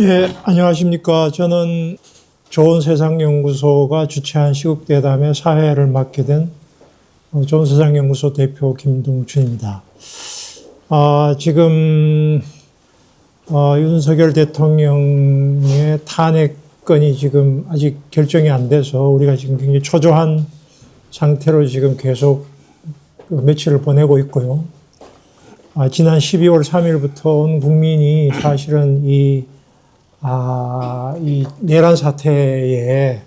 예, 안녕하십니까. 저는 좋은 세상 연구소가 주최한 시국대담의 사회를 맡게 된 좋은 세상 연구소 대표 김동춘입니다. 지금 윤석열 대통령의 탄핵건이 지금 아직 결정이 안 돼서 우리가 지금 굉장히 초조한 상태로 지금 계속 며칠을 보내고 있고요. 지난 12월 3일부터 온 국민이 사실은 이 내란 사태에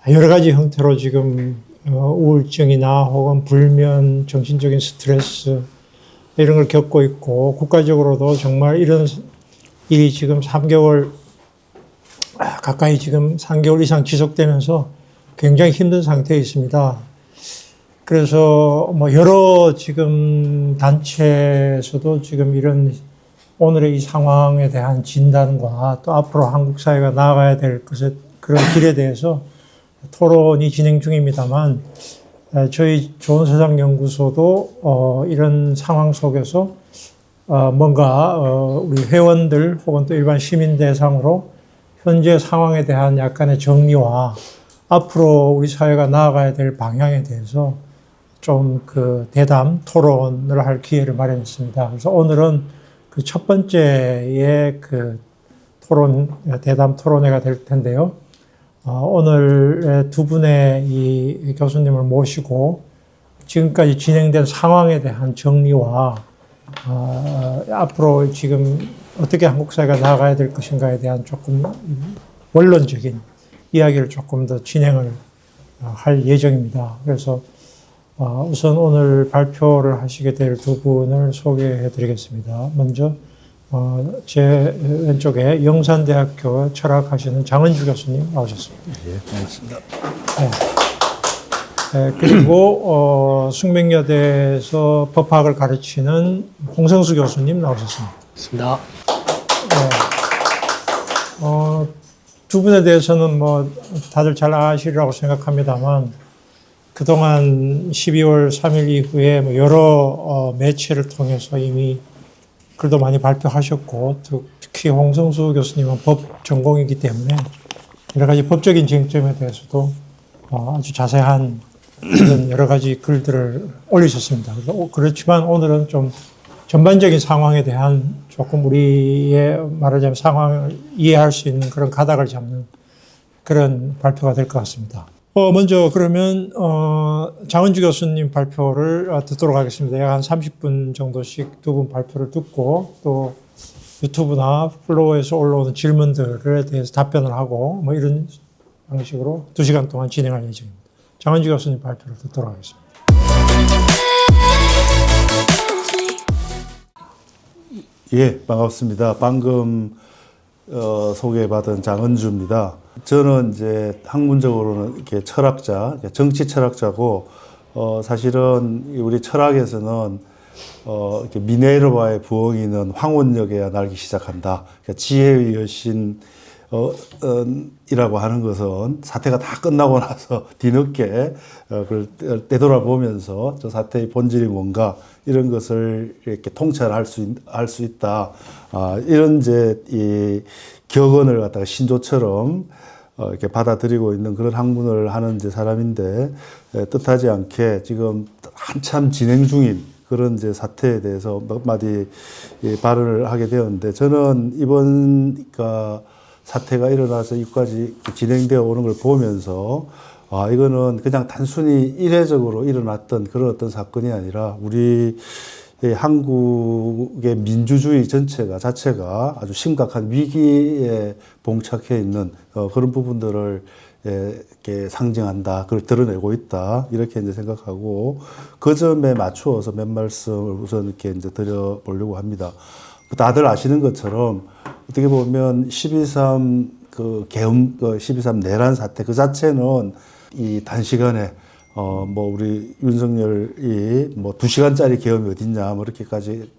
여러 가지 형태로 지금 우울증이나 혹은 불면, 정신적인 스트레스 이런 걸 겪고 있고, 국가적으로도 정말 이런 일이 지금 3개월 가까이 지금 3개월 이상 지속되면서 굉장히 힘든 상태에 있습니다. 그래서 여러 지금 단체에서도 지금 이런 오늘의 이 상황에 대한 진단과 또 앞으로 한국 사회가 나아가야 될 것에 그런 길에 대해서 토론이 진행 중입니다만, 저희 좋은 세상 연구소도 이런 상황 속에서 뭔가 우리 회원들 혹은 또 일반 시민 대상으로 현재 상황에 대한 약간의 정리와 앞으로 우리 사회가 나아가야 될 방향에 대해서 좀 대담 토론을 할 기회를 마련했습니다. 그래서 오늘은 그 첫 번째의 대담 토론회가 될 텐데요. 오늘 두 분의 이 교수님을 모시고 지금까지 진행된 상황에 대한 정리와 앞으로 지금 어떻게 한국 사회가 나아가야 될 것인가에 대한 조금 원론적인 이야기를 조금 더 진행을 할 예정입니다. 그래서 우선 오늘 발표를 하시게 될 두 분을 소개해 드리겠습니다. 먼저 제 왼쪽에 영산대학교 철학하시는 장은주 교수님 나오셨습니다. 예, 고맙습니다. 네, 그리고 숙명여대에서 법학을 가르치는 홍성수 교수님 나오셨습니다. 맞습니다. 두 분에 대해서는 다들 잘 아시리라고 생각합니다만, 그동안 12월 3일 이후에 여러 매체를 통해서 이미 글도 많이 발표하셨고, 특히 홍성수 교수님은 법 전공이기 때문에 여러 가지 법적인 쟁점에 대해서도 아주 자세한 그런 여러 가지 글들을 올리셨습니다. 그렇지만 오늘은 좀 전반적인 상황에 대한 조금 우리의 말하자면 상황을 이해할 수 있는 그런 가닥을 잡는 그런 발표가 될 것 같습니다. 먼저 그러면 장은주 교수님 발표를 듣도록 하겠습니다. 약 한 30분 정도씩 두 분 발표를 듣고 또 유튜브나 플로어에서 올라오는 질문들에 대해서 답변을 하고 이런 방식으로 2시간 동안 진행할 예정입니다. 장은주 교수님 발표를 듣도록 하겠습니다. 예, 반갑습니다. 방금 소개받은 장은주입니다. 저는 이제 학문적으로는 이렇게 철학자, 정치 철학자고, 사실은 우리 철학에서는 이렇게 미네르바의 부엉이는 황혼역에야 날기 시작한다. 그러니까 지혜의 여신 이라고 하는 것은 사태가 다 끝나고 나서 뒤늦게 그걸 되돌아보면서 저 사태의 본질이 뭔가 이런 것을 이렇게 통찰할 수 있다. 이런 이제 이 격언을 갖다가 신조처럼 이렇게 받아들이고 있는 그런 학문을 하는 이제 사람인데, 뜻하지 않게 지금 한참 진행 중인 그런 이제 사태에 대해서 몇 마디 발언을 하게 되었는데, 저는 이번 사태가 일어나서 여기까지 진행되어 오는 걸 보면서 이거는 그냥 단순히 이례적으로 일어났던 그런 어떤 사건이 아니라 우리 한국의 민주주의 자체가 아주 심각한 위기에 봉착해 있는 그런 부분들을 이렇게 상징한다, 그걸 드러내고 있다, 이렇게 이제 생각하고 그 점에 맞추어서 몇 말씀을 우선 이렇게 이제 드려보려고 합니다. 다들 아시는 것처럼 어떻게 보면 12.3 12.3 내란 사태 그 자체는 이 단시간에 우리 윤석열이 2시간짜리 계엄이 어딨냐,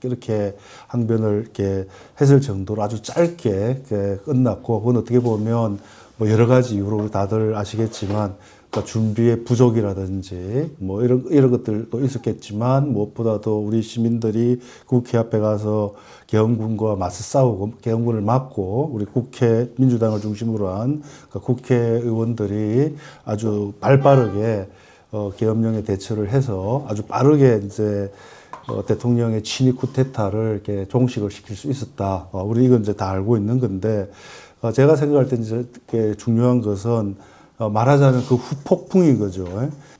이렇게 항변을 이렇게 했을 정도로 아주 짧게 끝났고, 그건 어떻게 보면 여러 가지 이유로 다들 아시겠지만, 그러니까 준비의 부족이라든지 뭐 이런 것들도 있었겠지만 무엇보다도 우리 시민들이 국회 앞에 가서 계엄군과 맞서 싸우고 계엄군을 막고 우리 국회 민주당을 중심으로 한 그 국회의원들이 아주 발빠르게 계엄령에 대처를 해서 아주 빠르게 이제 대통령의 친위 쿠데타를 이렇게 종식을 시킬 수 있었다. 우리 이건 이제 다 알고 있는 건데 제가 생각할 때 이제 중요한 것은 말하자면 그 후폭풍인 거죠.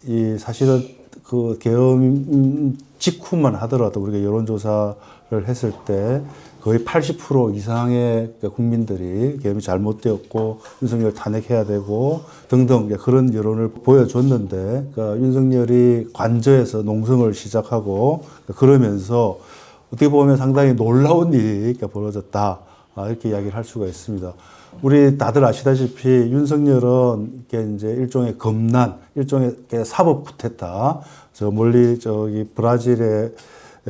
이 사실은 그 계엄 직후만 하더라도 우리가 여론조사를 했을 때 거의 80% 이상의 국민들이 계엄이 잘못되었고 윤석열 탄핵해야 되고 등등 그런 여론을 보여줬는데 그러니까 윤석열이 관저에서 농성을 시작하고 그러면서 어떻게 보면 상당히 놀라운 일이 벌어졌다. 이렇게 이야기를 할 수가 있습니다. 우리 다들 아시다시피 윤석열은 이게 이제 일종의 검난, 일종의 사법 쿠데타. 저 멀리 저기 브라질의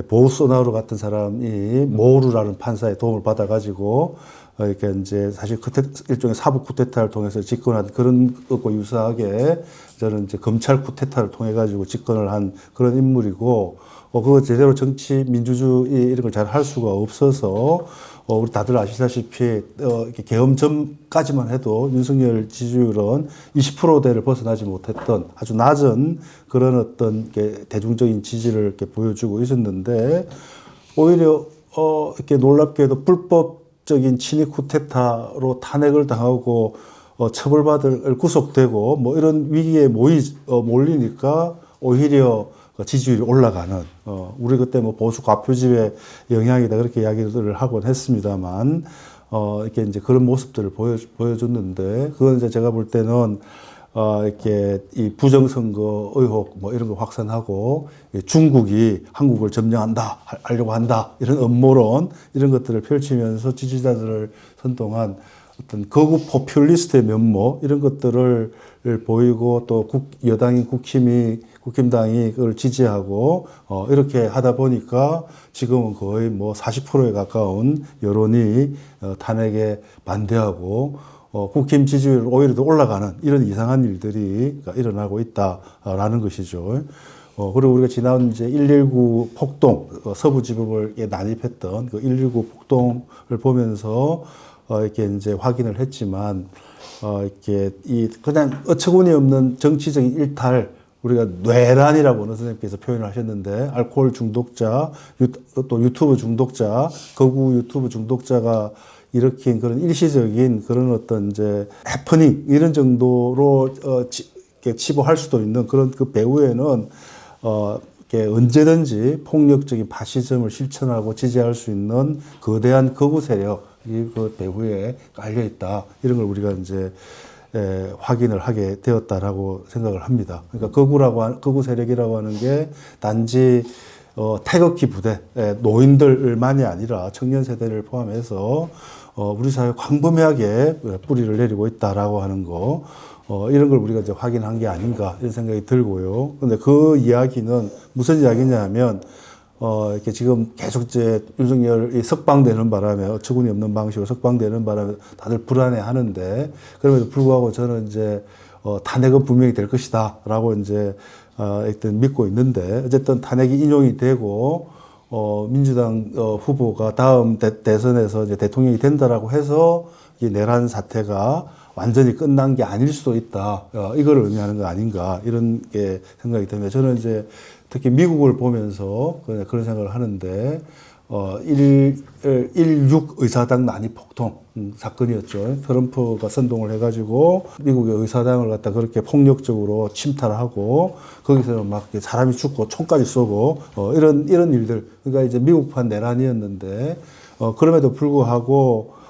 보우소나루 같은 사람이 모우루라는 판사의 도움을 받아가지고 이렇게 이제 사실 일종의 사법 쿠데타를 통해서 집권한 그런 것과 유사하게 저는 이제 검찰 쿠데타를 통해 가지고 집권을 한 그런 인물이고 그거 제대로 정치 민주주의 이런 걸 잘 할 수가 없어서 우리 다들 아시다시피 이렇게 계엄 전까지만 해도 윤석열 지지율은 20%대를 벗어나지 못했던 아주 낮은 그런 어떤 대중적인 지지를 이렇게 보여주고 있었는데 오히려 이렇게 놀랍게도 불법적인 친위 쿠데타로 탄핵을 당하고 처벌받을 구속되고 뭐 이런 위기에 몰리니까 오히려 지지율이 올라가는 우리 그때 뭐 보수 과표집의 영향이다 그렇게 이야기를 하곤 했습니다만 이렇게 이제 그런 모습들을 보여줬는데 그건 이제 제가 볼 때는 이렇게 이 부정선거 의혹 뭐 이런 거 확산하고 중국이 한국을 하려고 한다 이런 음모론 이런 것들을 펼치면서 지지자들을 선동한 어떤 거구 포퓰리스트의 면모 이런 것들을 보이고 또 여당인 국힘당이 그걸 지지하고 이렇게 하다 보니까 지금은 거의 뭐 40%에 가까운 여론이 탄핵에 반대하고 국힘 지지율 오히려 더 올라가는 이런 이상한 일들이 일어나고 있다라는 것이죠. 그리고 우리가 지난 이제 119 폭동 서부지법을 난입했던 그 119 폭동을 보면서 이렇게 이제 확인을 했지만 이렇게 그냥 어처구니 없는 정치적인 일탈 우리가 뇌란이라고 어느 선생님께서 표현을 하셨는데 알코올 중독자 또 유튜브 중독자 거구 유튜브 중독자가 일으킨 그런 일시적인 그런 어떤 이제 해프닝 이런 정도로 치부할 수도 있는 그런 그 배후에는 언제든지 폭력적인 파시즘을 실천하고 지지할 수 있는 거대한 거구 세력이 그 배후에 깔려 있다. 이런 걸 우리가 이제 확인을 하게 되었다라고 생각을 합니다. 그러니까 거구 세력이라고 하는 게 단지 태극기 부대 노인들만이 아니라 청년 세대를 포함해서 우리 사회에 광범위하게 뿌리를 내리고 있다라고 하는 거 이런 걸 우리가 이제 확인한 게 아닌가 이런 생각이 들고요. 근데 그 이야기는 무슨 이야기냐면 이렇게 지금 계속 이제 윤석열이 석방되는 바람에 어처구니 없는 방식으로 석방되는 바람에 다들 불안해 하는데 그럼에도 불구하고 저는 이제 탄핵은 분명히 될 것이다라고 이제 일단 믿고 있는데 어쨌든 탄핵이 인용이 되고 민주당 후보가 다음 대선에서 이제 대통령이 된다라고 해서 이 내란 사태가 완전히 끝난 게 아닐 수도 있다. 이걸 의미하는 거 아닌가 이런 게 생각이 듭니다. 저는 이제 특히 미국을 보면서 그런 생각을 하는데 16 의사당 난입 폭동 사건이었죠. 트럼프가 선동을 해가지고 미국의 의사당을 갖다 그렇게 폭력적으로 침탈하고 거기서는 막 사람이 죽고 총까지 쏘고 이런 일들 그러니까 이제 미국판 내란이었는데 그럼에도 불구하고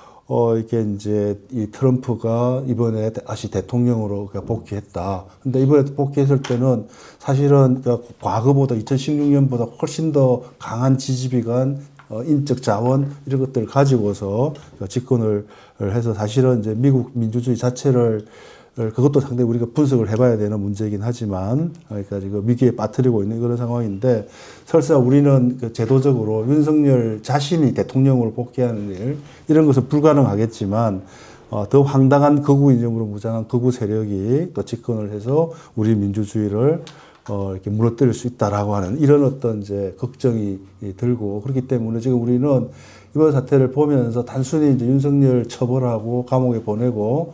이렇게 이제 이 트럼프가 이번에 다시 대통령으로 복귀했다. 근데 이번에 복귀했을 때는 사실은 과거보다 2016년보다 훨씬 더 강한 지지비관, 인적 자원 이런 것들을 가지고서 집권을 해서 사실은 이제 미국 민주주의 자체를 그것도 상당히 우리가 분석을 해봐야 되는 문제이긴 하지만 그러니까 지금 위기에 빠뜨리고 있는 그런 상황인데 설사 우리는 제도적으로 윤석열 자신이 대통령으로 복귀하는 일 이런 것은 불가능하겠지만 더 황당한 극우 이념으로 무장한 극우 세력이 또 집권을 해서 우리 민주주의를 이렇게 무너뜨릴 수 있다라고 하는 이런 어떤 이제 걱정이 들고 그렇기 때문에 지금 우리는 이번 사태를 보면서 단순히 이제 윤석열 처벌하고 감옥에 보내고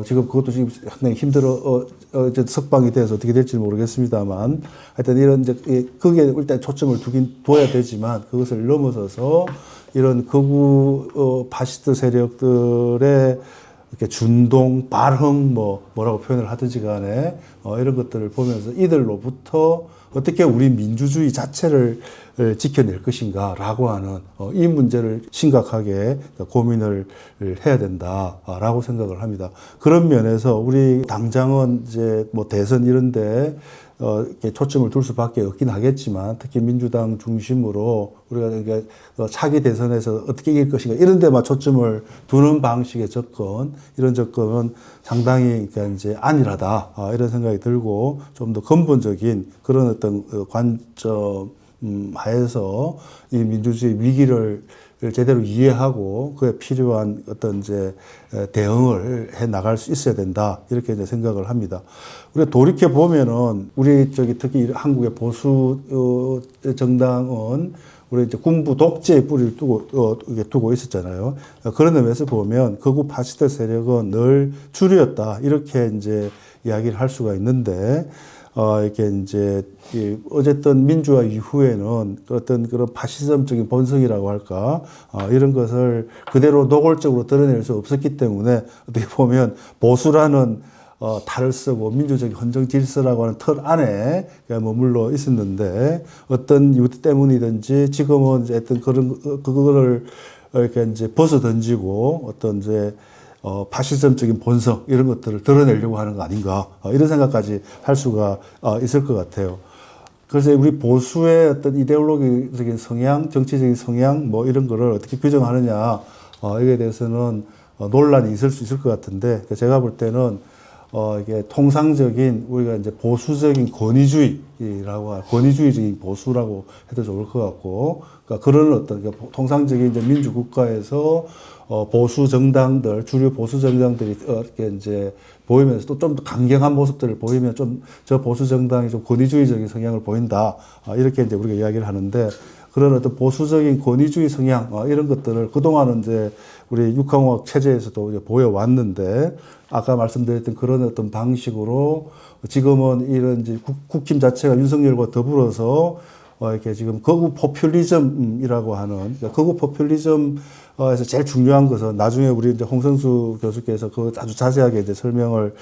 지금 그것도 지금 상당히 힘들어 이제 석방이 돼서 어떻게 될지 모르겠습니다만 하여튼 이런 이제 거기에 일단 초점을 둬야 되지만 그것을 넘어서서 이런 극우 파시스트 세력들의 이렇게 준동, 발흥, 뭐라고 표현을 하든지 간에, 이런 것들을 보면서 이들로부터 어떻게 우리 민주주의 자체를 지켜낼 것인가라고 하는, 이 문제를 심각하게 고민을 해야 된다라고 생각을 합니다. 그런 면에서 우리 당장은 이제 뭐 대선 이런데, 이렇게 초점을 둘 수밖에 없긴 하겠지만 특히 민주당 중심으로 우리가 이게 차기 대선에서 어떻게 이길 것인가 이런 데만 초점을 두는 방식의 접근 이런 접근은 상당히 그러니까 이제 안일하다 이런 생각이 들고 좀 더 근본적인 그런 어떤 관점 하에서 이 민주주의 위기를 제대로 이해하고 그에 필요한 어떤 이제 대응을 해 나갈 수 있어야 된다 이렇게 이제 생각을 합니다. 우리가 돌이켜 보면은 우리 특히 한국의 보수 정당은 우리 이제 군부 독재의 뿌리를 두고 있었잖아요. 그런 의미에서 보면 극우 파시스트 세력은 늘 주류였다 이렇게 이제 이야기를 할 수가 있는데. 이렇게 이제, 어쨌든 민주화 이후에는 어떤 그런 파시즘적인 본성이라고 할까, 이런 것을 그대로 노골적으로 드러낼 수 없었기 때문에 어떻게 보면 보수라는 탈을 쓰고 민주적인 헌정 질서라고 하는 틀 안에 머물러 있었는데 어떤 이유 때문이든지 지금은 이제 어떤 그거를 이렇게 이제 벗어 던지고 어떤 이제 파시즘적인 본성 이런 것들을 드러내려고 하는 거 아닌가 이런 생각까지 할 수가 있을 것 같아요. 그래서 우리 보수의 어떤 이데올로기적인 성향, 정치적인 성향 뭐 이런 거를 어떻게 규정하느냐 이에 대해서는 논란이 있을 수 있을 것 같은데 제가 볼 때는 이게 통상적인 우리가 이제 보수적인 권위주의라고 권위주의적인 보수라고 해도 좋을 것 같고 그러니까 그런 어떤 통상적인 이제 민주국가에서 보수 정당들, 주류 보수 정당들이 이렇게 이제 보이면서 또 좀 더 강경한 모습들을 보이면 좀 저 보수 정당이 좀 권위주의적인 성향을 보인다. 이렇게 이제 우리가 이야기를 하는데 그런 어떤 보수적인 권위주의 성향, 이런 것들을 그동안은 이제 우리 육항학 체제에서도 이제 보여왔는데 아까 말씀드렸던 그런 어떤 방식으로 지금은 이런 이제 국힘 자체가 윤석열과 더불어서 이렇게 지금 극우 포퓰리즘이라고 하는 그러니까 극우 포퓰리즘에서 제일 중요한 것은 나중에 우리 이제 홍성수 교수께서 그 아주 자세하게 이제 설명을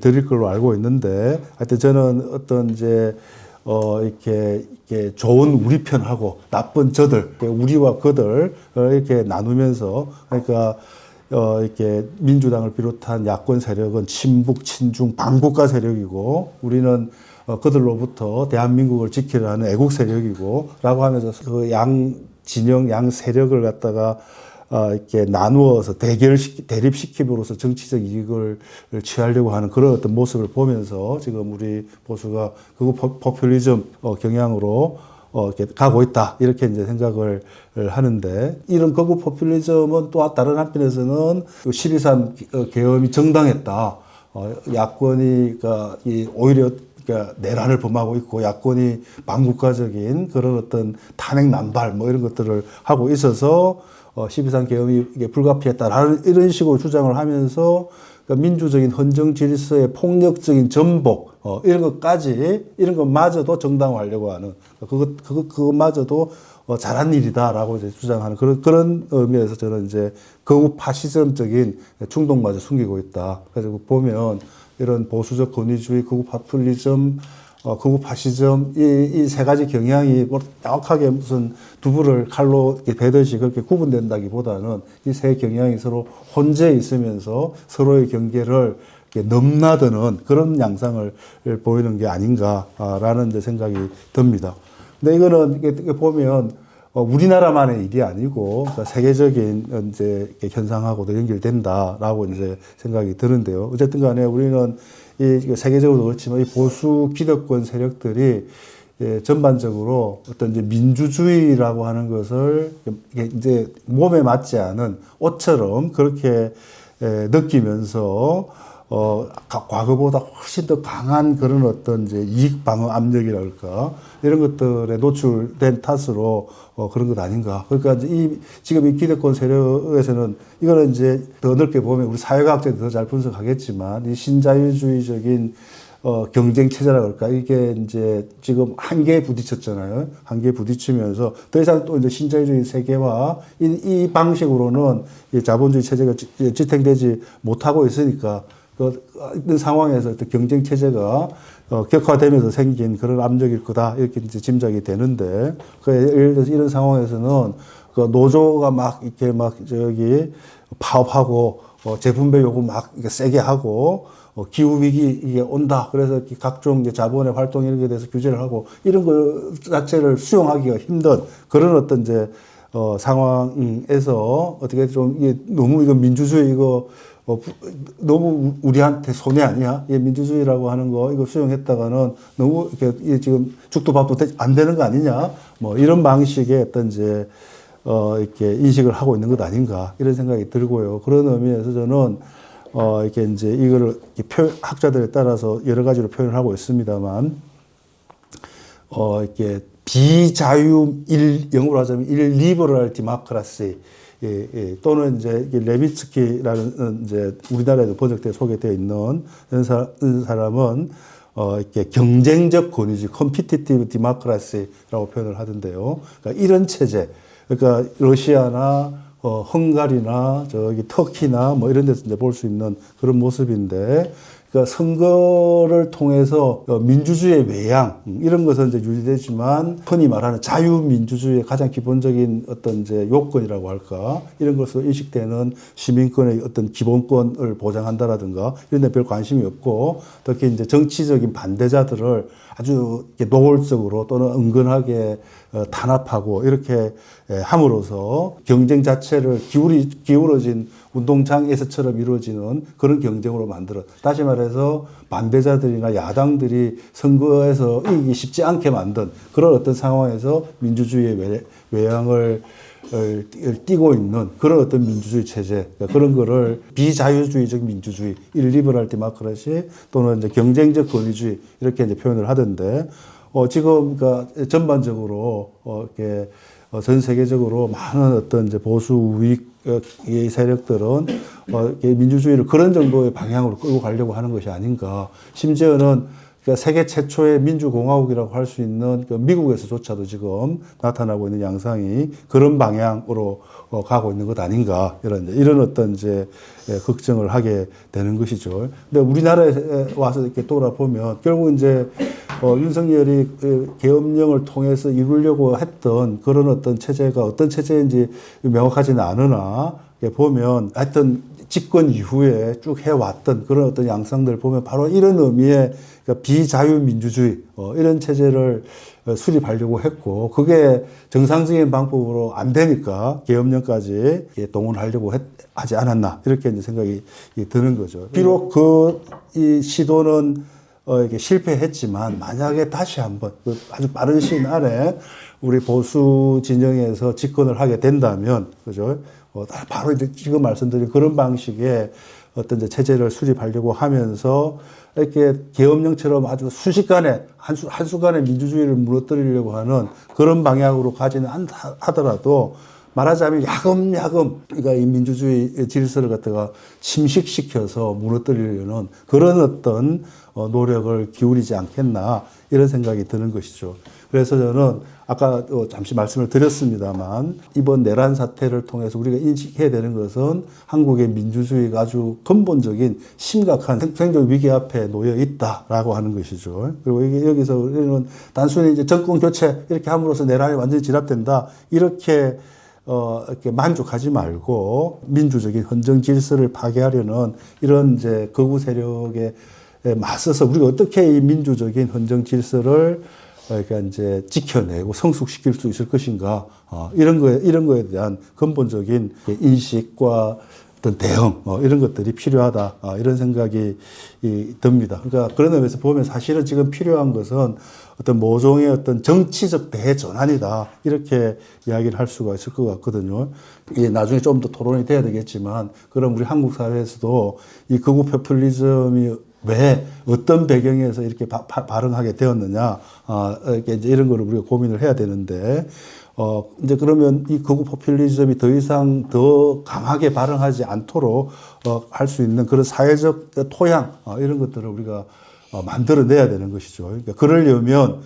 드릴 걸로 알고 있는데 하여튼 저는 어떤 이제 이렇게 좋은 우리 편하고 나쁜 저들, 우리와 그들 이렇게 나누면서 그러니까 이렇게 민주당을 비롯한 야권 세력은 친북, 친중, 반국가 세력이고 우리는 그들로부터 대한민국을 지키려는 애국 세력이고 라고 하면서 그 양 진영, 양 세력을 갖다가 이렇게 나누어서 대립시킴으로써 정치적 이익을 취하려고 하는 그런 어떤 모습을 보면서 지금 우리 보수가 그 포퓰리즘 경향으로 이렇게 가고 있다. 이렇게 이제 생각을 하는데 이런 극우 포퓰리즘은 또 다른 한편에서는 12.3 계엄이 정당했다. 야권이 그러니까 오히려 그러니까 내란을 범하고 있고 야권이 반국가적인 그런 어떤 탄핵 남발 뭐 이런 것들을 하고 있어서 12.3 계엄이 이게 불가피했다라는 이런 식으로 주장을 하면서 그러니까 민주적인 헌정 질서의 폭력적인 전복 이런 것까지 이런 것마저도 정당화하려고 하는 그것마저도 잘한 일이다라고 이제 주장하는 그런 의미에서 저는 이제 극우 파시즘적인 충동마저 숨기고 있다. 그래서 보면 이런 보수적 권위주의, 극우 파퓰리즘, 극우 파시즘 이 세 가지 경향이 뭐 정확하게 무슨 두부를 칼로 이렇게 베듯이 그렇게 구분된다기보다는 이 세 경향이 서로 혼재해 있으면서 서로의 경계를 이렇게 넘나드는 그런 양상을 보이는 게 아닌가라는 이제 생각이 듭니다. 근데 이거는 이게 보면 우리나라만의 일이 아니고 그러니까 세계적인 이제 현상하고도 연결된다라고 이제 생각이 드는데요. 어쨌든 간에 우리는 이 세계적으로도 그렇지만 이 보수 기득권 세력들이 전반적으로 어떤 이제 민주주의라고 하는 것을 이제 몸에 맞지 않은 옷처럼 그렇게 느끼면서 과거보다 훨씬 더 강한 그런 어떤 이제 이익 방어 압력이랄까 이런 것들에 노출된 탓으로 그런 것 아닌가. 그러니까 지금 이 기득권 세력에서는 이거는 이제 더 넓게 보면 우리 사회과학자들이 더 잘 분석하겠지만 이 신자유주의적인 경쟁 체제라 그럴까 이게 이제 지금 한계에 부딪혔잖아요. 한계에 부딪히면서 더 이상 또 이제 신자유주의 세계와 이 방식으로는 이 자본주의 체제가 지탱되지 못하고 있으니까 그 상황에서 경쟁 체제가 격화되면서 생긴 그런 압력일 거다 이렇게 이제 짐작이 되는데 예를 들어서 이런 상황에서는 그 노조가 막 이렇게 막 저기 파업하고 제품배 요구 막 세게 하고 기후 위기 이게 온다 그래서 각종 이제 자본의 활동 이런 게 대해서 규제를 하고 이런 거 자체를 수용하기가 힘든 그런 어떤 이제 상황에서 어떻게 좀 이게 너무 이거 민주주의 이거 너무 우리한테 손해 아니야? 이 민주주의라고 하는 거 이거 수용했다가는 너무 이렇게 지금 죽도 밥도 안 되는 거 아니냐? 뭐 이런 방식의 어떤 이제 이렇게 인식을 하고 있는 것 아닌가 이런 생각이 들고요. 그런 의미에서 저는 이렇게 이제 이거를 학자들에 따라서 여러 가지로 표현을 하고 있습니다만 이렇게 영어로 하자면 일리버럴 디모크라시 또는 이제 레비츠키라는 이제 우리나라에도 번역되어 소개되어 있는 이런 사람은 이렇게 경쟁적 권위주의 (competitive democracy)라고 표현을 하던데요. 그러니까 이런 체제, 그러니까 러시아나 헝가리나 저기 터키나 뭐 이런 데서 이제 볼 수 있는 그런 모습인데. 그러니까 선거를 통해서 민주주의의 외양 이런 것은 이제 유지되지만 흔히 말하는 자유민주주의의 가장 기본적인 어떤 이제 요건이라고 할까 이런 것으로 인식되는 시민권의 어떤 기본권을 보장한다라든가 이런 데 별 관심이 없고 특히 이제 정치적인 반대자들을 아주 노골적으로 또는 은근하게 탄압하고 이렇게 함으로써 경쟁 자체를 기울어진 운동장에서처럼 이루어지는 그런 경쟁으로 만들어 다시 말해서 반대자들이나 야당들이 선거에서 이기기 쉽지 않게 만든 그런 어떤 상황에서 민주주의의 외양을 띠고 있는 그런 어떤 민주주의 체제 그런 거를 비자유주의적 민주주의 일리버럴 디모크라시 또는 이제 경쟁적 권위주의 이렇게 이제 표현을 하던데 지금 그러니까 전반적으로 이렇게 전 세계적으로 많은 어떤 이제 보수 우익의 세력들은 민주주의를 그런 정도의 방향으로 끌고 가려고 하는 것이 아닌가. 심지어는 그러니까 세계 최초의 민주공화국이라고 할 수 있는 그 미국에서조차도 지금 나타나고 있는 양상이 그런 방향으로 가고 있는 것 아닌가. 이런 어떤 이제 걱정을 하게 되는 것이죠. 근데 우리나라에 와서 이렇게 돌아보면 결국 이제 윤석열이 계엄령을 통해서 이루려고 했던 그런 어떤 체제가 어떤 체제인지 명확하지는 않으나 보면 하여튼 집권 이후에 쭉 해왔던 그런 어떤 양상들을 보면 바로 이런 의미의 그러니까 비자유민주주의 이런 체제를 수립하려고 했고 그게 정상적인 방법으로 안 되니까 계엄령까지 동원하려고 하지 않았나 이렇게 이제 생각이 드는 거죠. 비록 이 시도는 이게 실패했지만 만약에 다시 한번 아주 빠른 시일 안에 우리 보수 진영에서 집권을 하게 된다면 그죠? 바로 이제 지금 말씀드린 그런 방식의 어떤 이제 체제를 수립하려고 하면서 이렇게 계엄령처럼 아주 순식간에 한순간에 민주주의를 무너뜨리려고 하는 그런 방향으로 가지는 하더라도 말하자면 야금야금 그러니까 이 민주주의 질서를 갖다가 침식시켜서 무너뜨리려는 그런 어떤 노력을 기울이지 않겠나 이런 생각이 드는 것이죠. 그래서 저는 아까 잠시 말씀을 드렸습니다만 이번 내란 사태를 통해서 우리가 인식해야 되는 것은 한국의 민주주의가 아주 근본적인 심각한 생존 위기 앞에 놓여 있다라고 하는 것이죠. 그리고 이게 여기서 우리는 단순히 이제 정권 교체 이렇게 함으로써 내란이 완전히 진압된다 이렇게 만족하지 말고 민주적인 헌정 질서를 파괴하려는 이런 이제 극우 세력에 맞서서 우리가 어떻게 이 민주적인 헌정 질서를 그러니까 이제 지켜내고 성숙시킬 수 있을 것인가 이런 거에 대한 근본적인 인식과 어떤 대응 이런 것들이 필요하다 이런 생각이 듭니다. 그러니까 그런 의미에서 보면 사실은 지금 필요한 것은 어떤 모종의 어떤 정치적 대전환이다 이렇게 이야기를 할 수가 있을 것 같거든요. 이게 나중에 좀 더 토론이 돼야 되겠지만 그럼 우리 한국 사회에서도 이 극우 포퓰리즘이 왜 어떤 배경에서 이렇게 발응하게 되었느냐 이제 이런 거를 우리가 고민을 해야 되는데 이제 그러면 이 극우 포퓰리즘이 더 이상 더 강하게 발응하지 않도록 할 수 있는 그런 사회적 토양 이런 것들을 우리가 만들어내야 되는 것이죠. 그러니까 그러려면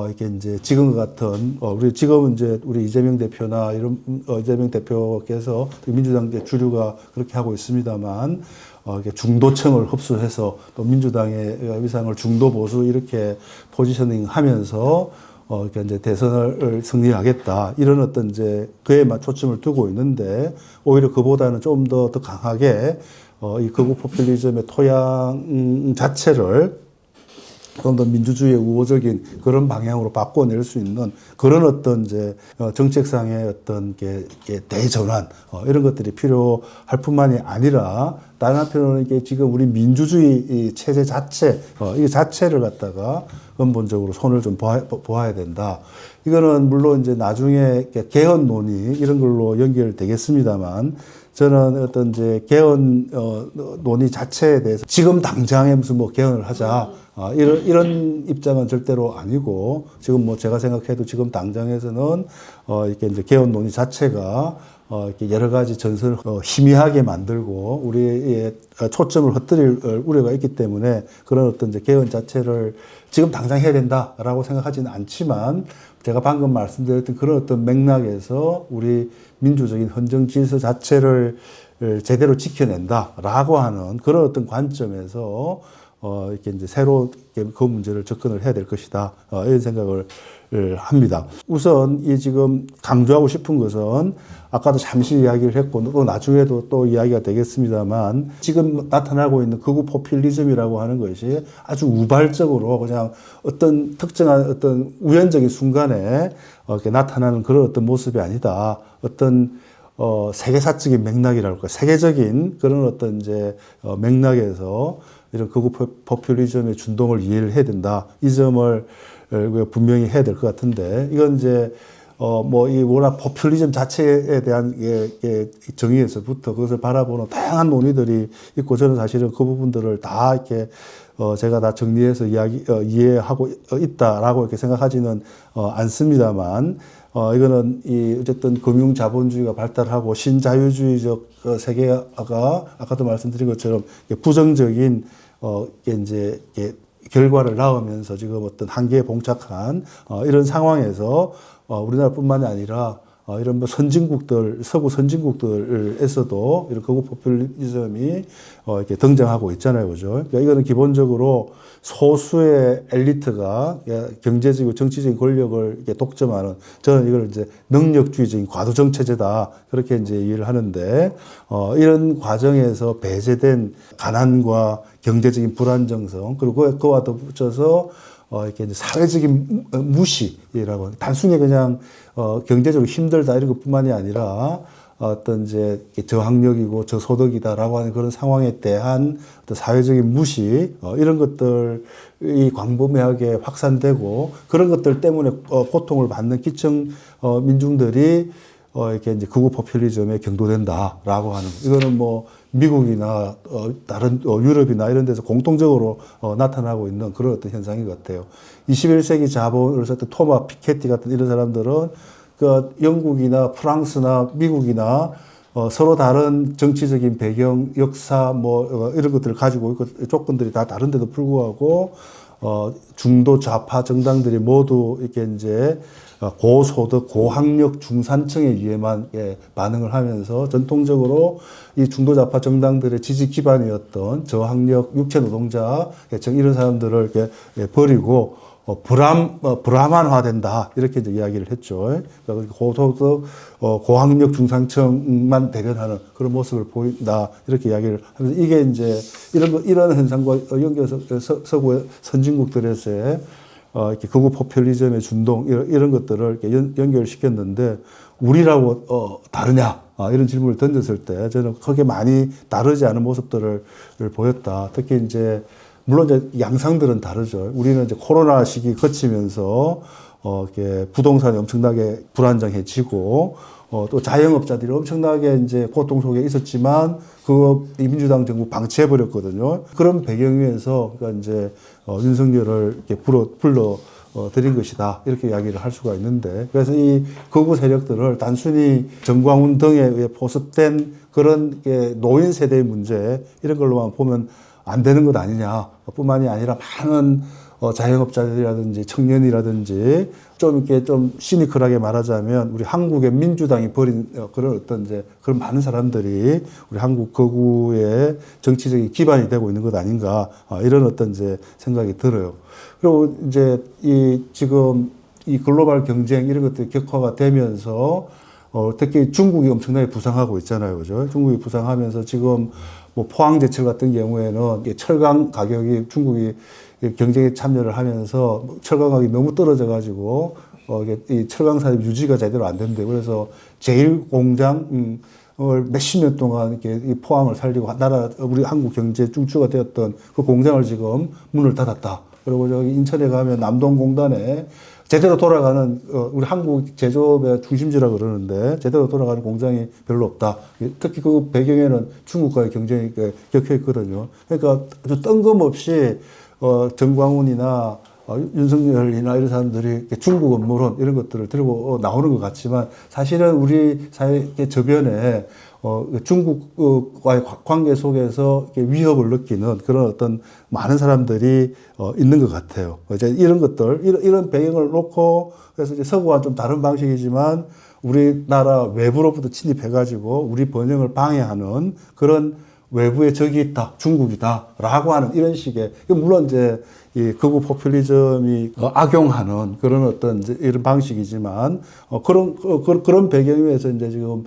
이게 이제 지금과 같은 우리 지금은 이제 우리 이재명 대표나 이런 이재명 대표께서 민주당 주류가 그렇게 하고 있습니다만 이게 중도층을 흡수해서 또 민주당의 위상을 중도 보수 이렇게 포지셔닝하면서 그러니까 이제 대선을 승리하겠다 이런 어떤 이제 그에만 초점을 두고 있는데 오히려 그보다는 좀 더 강하게 이 극우 포퓰리즘의 토양 자체를 좀 더 민주주의의 우호적인 그런 방향으로 바꿔낼 수 있는 그런 어떤 이제 정책상의 어떤 게 대전환 이런 것들이 필요할 뿐만이 아니라 다른 한편으로는 이게 지금 우리 민주주의 체제 자체 이 자체를 갖다가 근본적으로 손을 좀 보아야 된다. 이거는 물론 이제 나중에 개헌 논의 이런 걸로 연결되겠습니다만 저는 어떤 이제 개헌 논의 자체에 대해서 지금 당장에 무슨 뭐 개헌을 하자 이런 입장은 절대로 아니고 지금 뭐 제가 생각해도 지금 당장에서는 이렇게 이제 개헌 논의 자체가 이렇게 여러 가지 전선을 희미하게 만들고 우리의 초점을 흩뜨릴 우려가 있기 때문에 그런 어떤 이제 개헌 자체를 지금 당장 해야 된다라고 생각하지는 않지만 제가 방금 말씀드렸던 그런 어떤 맥락에서 우리 민주적인 헌정 질서 자체를 제대로 지켜낸다라고 하는 그런 어떤 관점에서 이렇게 이제 새로 그 문제를 접근을 해야 될 것이다. 이런 생각을 합니다. 우선 이 지금 강조하고 싶은 것은 아까도 잠시 이야기를 했고 또 나중에도 또 이야기가 되겠습니다만 지금 나타나고 있는 극우 포퓰리즘이라고 하는 것이 아주 우발적으로 그냥 어떤 특정한 어떤 우연적인 순간에 이렇게 나타나는 그런 어떤 모습이 아니다. 어떤 세계사적인 맥락이랄까 세계적인 그런 어떤 이제 맥락에서 이런 극우 포퓰리즘의 준동을 이해를 해야 된다. 이 점을 분명히 해야 될 것 같은데, 이건 이제, 뭐, 이 워낙 포퓰리즘 자체에 대한 정의에서부터 그것을 바라보는 다양한 논의들이 있고, 저는 사실은 그 부분들을 다 이렇게, 제가 다 정리해서 이해하고 있다라고 이렇게 생각하지는 않습니다만, 이거는 어쨌든 금융 자본주의가 발달하고 신자유주의적 세계가 아까도 말씀드린 것처럼 부정적인 이제 결과를 낳으면서 지금 어떤 한계에 봉착한 이런 상황에서 우리나라뿐만이 아니라 이런 뭐 서구 선진국들에서도 이런 극우 포퓰리즘이 이렇게 등장하고 있잖아요, 그죠? 그러니까 이거는 기본적으로 소수의 엘리트가 경제적이고 정치적인 권력을 이렇게 독점하는 저는 이걸 이제 능력주의적인 과도정 체제다 그렇게 이제 이해를 하는데 이런 과정에서 배제된 가난과 경제적인 불안정성 그리고 그와 덧붙여서 이렇게 이제 사회적인 무시라고 단순히 그냥 경제적으로 힘들다 이런 것뿐만이 아니라 어떤 이제 저학력이고 저소득이다라고 하는 그런 상황에 대한 어떤 사회적인 무시 이런 것들이 광범위하게 확산되고 그런 것들 때문에 고통을 받는 기층 민중들이 이렇게 이제 극우 포퓰리즘에 경도된다라고 하는 이거는 뭐 미국이나 다른 유럽이나 이런 데서 공통적으로 나타나고 있는 그런 어떤 현상인 것 같아요. 21세기 자본을 썼던 토마 피케티 같은 이런 사람들은 그 영국이나 프랑스나 미국이나 서로 다른 정치적인 배경, 역사 뭐 이런 것들을 가지고 있고 조건들이 다 다른데도 불구하고 중도 좌파 정당들이 모두 이렇게 이제 고소득, 고학력 중산층의 위에만 반응을 하면서 전통적으로 이 중도좌파 정당들의 지지 기반이었던 저학력 육체 노동자 계층 이런 사람들을 이렇게 버리고 브라만화된다 이렇게 이제 이야기를 했죠. 그러니까 고소득, 고학력 중산층만 대변하는 그런 모습을 보인다 이렇게 이야기를 하면서 이게 이제 이런 현상과 연결해서 서구 선진국들에서의 이렇게 극우 포퓰리즘의 준동 이런 것들을 이렇게 연결시켰는데 우리라고 다르냐? 이런 질문을 던졌을 때 저는 크게 많이 다르지 않은 모습들을 보였다. 특히 이제 물론 이제 양상들은 다르죠. 우리는 이제 코로나 시기 거치면서 이렇게 부동산이 엄청나게 불안정해지고 또 자영업자들이 엄청나게 이제 고통 속에 있었지만 이 민주당 정부 방치해 버렸거든요. 그런 배경 위에서 그러니까 이제 윤석열을 이렇게 불러 드린 것이다. 이렇게 이야기를 할 수가 있는데, 그래서 이 극우 세력들을 단순히 정광훈 등에 의해 포섭된 그런 노인 세대의 문제, 이런 걸로만 보면 안 되는 것 아니냐. 뿐만이 아니라 많은 자영업자들이라든지 청년이라든지 좀 이렇게 좀 시니컬하게 말하자면 우리 한국의 민주당이 벌인 그런 어떤 이제 그런 많은 사람들이 우리 한국 거구의 정치적인 기반이 되고 있는 것 아닌가, 이런 어떤 이제 생각이 들어요. 그리고 이제 지금 이 글로벌 경쟁 이런 것들이 격화가 되면서 특히 중국이 엄청나게 부상하고 있잖아요. 그죠? 중국이 부상하면서 지금 뭐 포항제철 같은 경우에는 철강 가격이 중국이 경쟁에 참여를 하면서 철강 가격이 너무 떨어져 가지고 이 철강 산업 유지가 제대로 안 된대요. 그래서 제일 공장 몇십 년 동안 이렇게 이 포항을 살리고 우리 한국 경제 중추가 되었던 그 공장을 지금 문을 닫았다. 그리고 저기 인천에 가면 남동공단에 제대로 돌아가는 우리 한국 제조업의 중심지라 그러는데 제대로 돌아가는 공장이 별로 없다. 특히 그 배경에는 중국과의 경쟁이 격혀 있거든요. 그러니까 아주 뜬금없이 정광훈이나 윤석열이나 이런 사람들이 중국 업무론 이런 것들을 들고 나오는 것 같지만 사실은 우리 사회의 저변에 중국과의 관계 속에서 위협을 느끼는 그런 어떤 많은 사람들이 있는 것 같아요. 이제 이런 것들, 이런 배경을 놓고 그래서 이제 서구와 좀 다른 방식이지만 우리나라 외부로부터 침입해가지고 우리 번영을 방해하는 그런 외부의 적이 있다, 중국이다라고 하는 이런 식의, 물론 이제 이 극우 포퓰리즘이 악용하는 그런 어떤 이제 이런 방식이지만 그런 배경 위에서 이제 지금